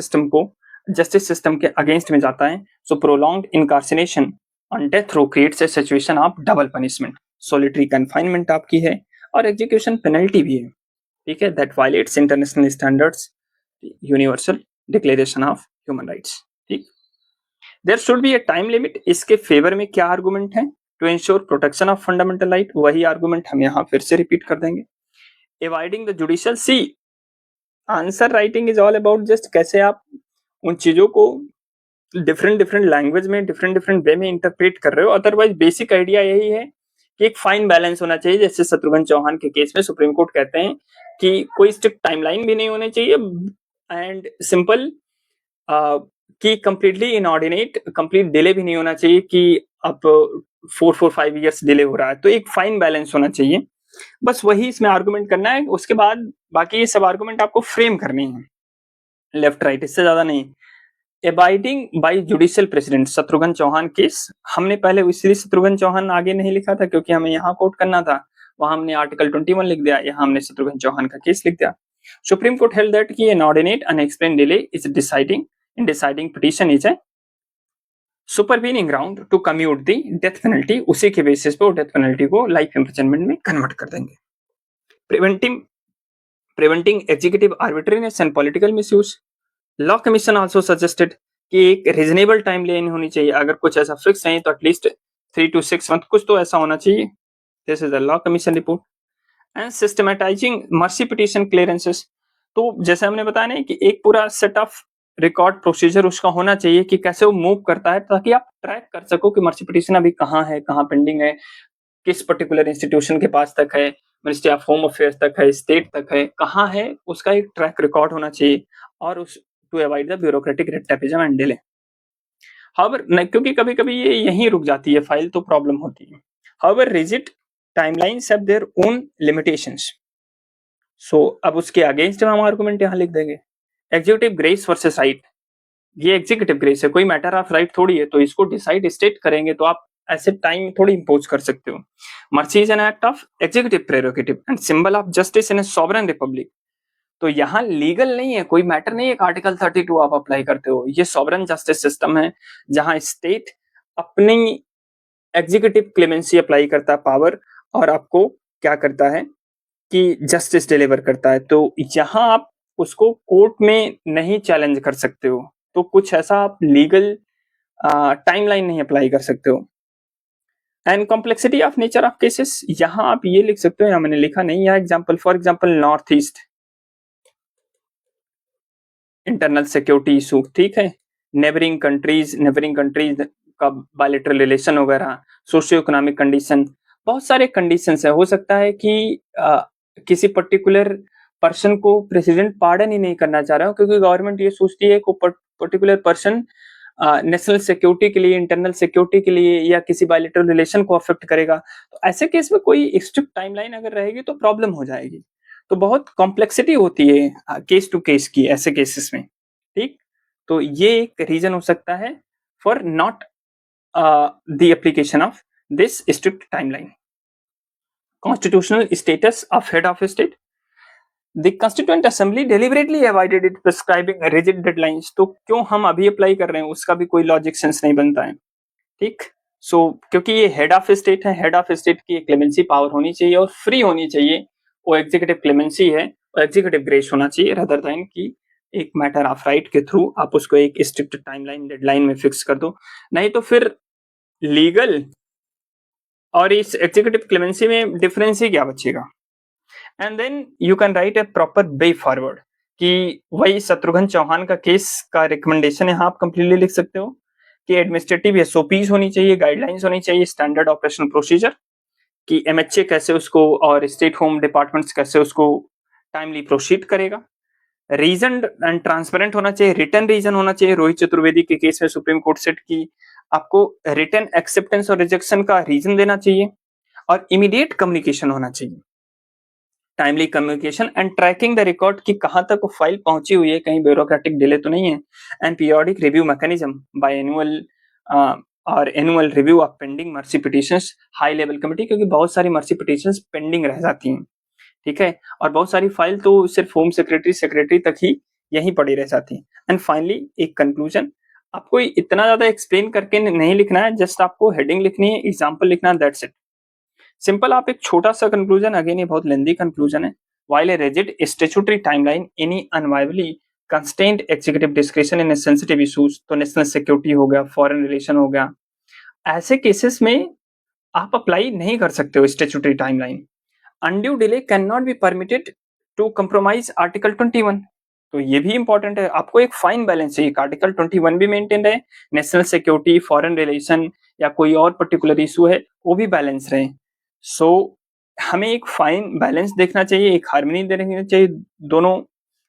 [SPEAKER 1] सिस्टम के अगेंस्ट में जाता है। So prolonged incarceration on death row creates a situation of double punishment, solitary confinement आपकी है और एग्जीक्यूशन पेनल्टी भी है, ठीक है, that violates international standards, universal declaration of human rights, ठीक। There should be a time limit, इसके favour में क्या आर्गुमेंट है? To ensure protection of fundamental right, वही आर्गुमेंट हम यहाँ फिर से रिपीट कर देंगे। एवॉइडिंग द जुडिशियल, सी answer writing is all about just कैसे आप उन चीजों को डिफरेंट डिफरेंट लैंग्वेज में डिफरेंट डिफरेंट वे में इंटरप्रेट कर रहे हो। अदरवाइज बेसिक आइडिया यही है कि एक फाइन बैलेंस होना चाहिए। जैसे शत्रुघ्न चौहान के केस में सुप्रीम कोर्ट कहते हैं कि कोई स्ट्रिक्ट टाइमलाइन भी नहीं होनी चाहिए एंड सिंपल कि कंप्लीटली इनऑर्डिनेट कंप्लीट डिले भी नहीं होना चाहिए कि अब 4-5 ईयर्स डिले हो रहा है, तो एक फाइन बैलेंस होना चाहिए। बस वही इसमें आर्गुमेंट करना है, उसके बाद बाकी ये सब आर्गुमेंट आपको फ्रेम करनी है, लेफ्ट राइट, इससे ज्यादा नहीं। Abiding by judicial precedent, Shatrughan Chauhan case हमने पहले इसलिए शत्रुघ्न चौहान आगे नहीं लिखा था क्योंकि हमें यहाँ कोट करना था, वहां हमने आर्टिकल 21 लिख दिया, यहाँ हमने शत्रुघ्न चौहान का केस लिख दिया। सुप्रीम कोर्ट हेल्ड दैट कि inordinate unexplained delay is deciding in deciding petition is a supervening ground to commute the death penalty, उसी के बेसिस पे वो डेथ पेनल्टी को लाइफ इम्प्रिजनमेंट में कन्वर्ट कर देंगे। Preventing executive arbitrariness and political misuse, law commission also suggested कि एक रीजनेबल टाइम लेन होनी चाहिए, अगर कुछ ऐसा फिक्स नहीं तो एटलीस्ट 3 to 6 मंथ कुछ तो ऐसा होना चाहिए। This is the law commission report. And systematising mercy petition clearances, तो जैसे हमने बताया ना कि एक पूरा सेट ऑफ रिकॉर्ड प्रोसीजर उसका होना चाहिए कि कैसे वो मूव करता है, ताकि आप ट्रैक कर सको कि मर्सी पिटीशन अभी कहाँ है, कहाँ पेंडिंग है, किस पर्टिकुलर इंस्टीट्यूशन के पास तक है, मिनिस्ट्री ऑफ होम अफेयर्स तक है, स्टेट तक है, कहाँ है, उसका एक ट्रैक रिकॉर्ड होना चाहिए और उस to avoid the bureaucratic redtapism and delay. However क्योंकि कभी कभी ये यहीं रुक जाती है फाइल, तो प्रॉब्लम होती है। However rigid timelines have their own limitations, so अब उसके अगेंस्ट हम आर्गुमेंट यहाँ लिख देंगे। एग्जीक्यूटिव ग्रेस वर्सेस राइट, ये एग्जीक्यूटिव ग्रेस है, कोई मैटर ऑफ राइट थोड़ी है, तो इसको डिसाइड स्टेट करेंगे तो आप ऐसे टाइम थोड़ी इंपोज कर सकते हो। Mercy is an act of executive prerogative and symbol of justice in A sovereign Republic, तो यहाँ लीगल नहीं है, कोई मैटर नहीं है आर्टिकल 32 आप अप्लाई करते हो, ये सॉवरेन जस्टिस सिस्टम है जहां स्टेट अपनी एग्जीक्यूटिव क्लेमेंसी अप्लाई करता है पावर, और आपको क्या करता है कि जस्टिस डिलीवर करता है। तो यहाँ आप उसको कोर्ट में नहीं चैलेंज कर सकते हो, तो कुछ ऐसा आप लीगल टाइमलाइन नहीं अप्लाई कर सकते हो। And complexity of nature of cases, यहाँ आप ये लिख सकते हो, यहाँ मैंने लिखा नहीं, यहाँ example for example north east internal security issue, ठीक है, नेबरिंग कंट्रीज का बायलैटरल रिलेशन वगैरह, सोशियो इकोनॉमिक कंडीशन, बहुत सारे कंडीशंस है। हो सकता है कि किसी पर्टिकुलर पर्सन को प्रेसिडेंट पार्डन ही नहीं करना चाह रहा हो क्योंकि गवर्नमेंट ये सोचती है कि पर्टिकुलर पर्सन नेशनल सिक्योरिटी के लिए, इंटरनल सिक्योरिटी के लिए या किसी बायलैटरल रिलेशन को अफेक्ट करेगा, तो ऐसे केस में कोई स्ट्रिक्ट टाइमलाइन अगर रहेगी तो प्रॉब्लम हो जाएगी। तो बहुत कॉम्प्लेक्सिटी होती है केस टू केस की ऐसे केसेस में, ठीक। तो ये एक रीजन हो सकता है for not the application of this strict timeline. Constitutional status of head of state, the constituent assembly deliberately avoided it prescribing rigid deadlines, तो क्यों हम अभी अप्लाई कर रहे हैं उसका भी कोई लॉजिक सेंस नहीं बनता है, ठीक। सो क्योंकि ये हेड ऑफ स्टेट है, हेड ऑफ स्टेट की क्लेमेंसी पावर होनी चाहिए और फ्री होनी चाहिए, वो एग्जीक्यूटिव क्लेमेंसी है, वो एग्जीक्यूटिव ग्रेस होना चाहिए रदर देन कि एक मैटर ऑफ राइट के थ्रू आप उसको एक स्ट्रिक्ट टाइमलाइन डेडलाइन में फिक्स कर दो, नहीं तो फिर लीगल और इस एग्जीक्यूटिव क्लेमेंसी में डिफरेंस ही क्या बचेगा। And then you can write a proper way forward, कि वही शत्रुघ्न चौहान का केस का रिकमेंडेशन यहाँ आप कंप्लीटली लिख सकते हो कि एडमिनिस्ट्रेटिव एसओपीज होनी चाहिए, गाइडलाइंस होनी चाहिए, स्टैंडर्ड ऑपरेशनल प्रोसीजर, कि एमएचए कैसे उसको और स्टेट होम डिपार्टमेंट्स कैसे उसको टाइमली प्रोसीड करेगा। रीजन एंड ट्रांसपेरेंट होना चाहिए, रिटर्न रीजन होना चाहिए। रोहित चतुर्वेदी के केस में सुप्रीम कोर्ट सेट की आपको रिटन एक्सेप्टेंस और रिजेक्शन का रीजन देना चाहिए और इमीडिएट कम्युनिकेशन होना चाहिए। Timely communication and tracking the record कि कहाँ तक वो फाइल पहुंची हुई है, कहीं ब्यूरोक्रेटिक डिले तो नहीं है। And periodic review mechanism by annual और annual review of pending mercy petitions high level committee, क्योंकि बहुत सारी मर्सी पिटिशंस पेंडिंग रह जाती हैं, ठीक है, और बहुत सारी फाइल तो सिर्फ होम सेक्रेटरी तक ही यहीं पड़ी रह जाती है। एंड फाइनली एक कंक्लूजन, आपको इतना ज्यादा एक्सप्लेन करके नहीं लिखना है, जस्ट आपको हेडिंग लिखनी है, एग्जाम्पल लिखना है, दैट्स इट। सिंपल, आप एक छोटा सा कंक्लूजन, अगेन ये बहुत लेंदी कंक्लूजन है। While a rigid statutory timeline, any unwieldy constrained executive discretion in sensitive issues, तो नेशनल सिक्योरिटी हो गया, फॉरेन रिलेशन हो गया, ऐसे केसेस में आप अप्लाई नहीं कर सकते हो statutory timeline. Undue delay can not be permitted to compromise article 21। तो ये भी इंपॉर्टेंट है, आपको एक फाइन बैलेंस चाहिए, आर्टिकल 21 भी मेंटेन रहे, नेशनल सिक्योरिटी, फॉरेन रिलेशन या कोई और पर्टिकुलर इशू है वो भी बैलेंस रहे। सो हमें एक फाइन बैलेंस देखना चाहिए, एक हार्मनी देखना चाहिए दोनों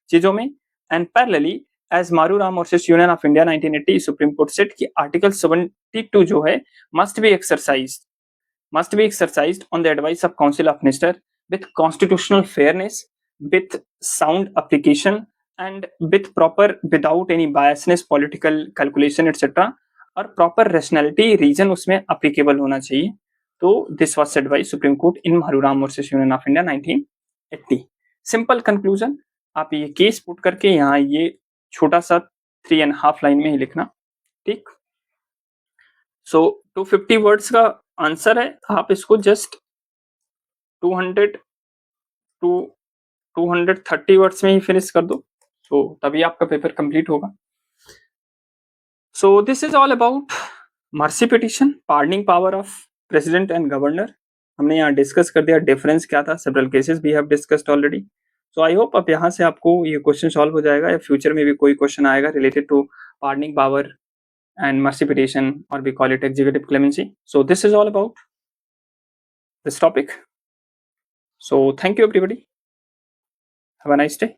[SPEAKER 1] चीजों में। And parallelly as Maru Ram versus union of India 1980 supreme court set कि आर्टिकल 72 जो है must be exercised on the advice of Council of Minister with constitutional fairness, with sound application, and without any biasness, political calculation, etc. और proper rationality reason उसमें applicable होना चाहिए। तो this was said by Supreme Court in Maruram versus Union of India 1980। Simple conclusion, आप ये case put करके यहाँ ये छोटा सा 3.5 लाइन में ही लिखना, ठीक। सो 250 वर्ड्स का आंसर है, आप इसको जस्ट 200 टू 230 वर्ड्स में ही फिनिश कर दो, तो तभी आपका पेपर कंप्लीट होगा। So this is all about mercy petition, pardoning power of president and governor. हमने यहाँ डिस्कस कर दिया डिफरेंस क्या था, several cases we have discussed already. So I hope अब यहाँ से आपको ये क्वेश्चन सॉल्व हो जाएगा, या फ्यूचर में भी कोई क्वेश्चन आएगा related to pardoning power and mercy petition, or we call it executive clemency. So this is all about this topic. So thank you everybody. Have a nice day.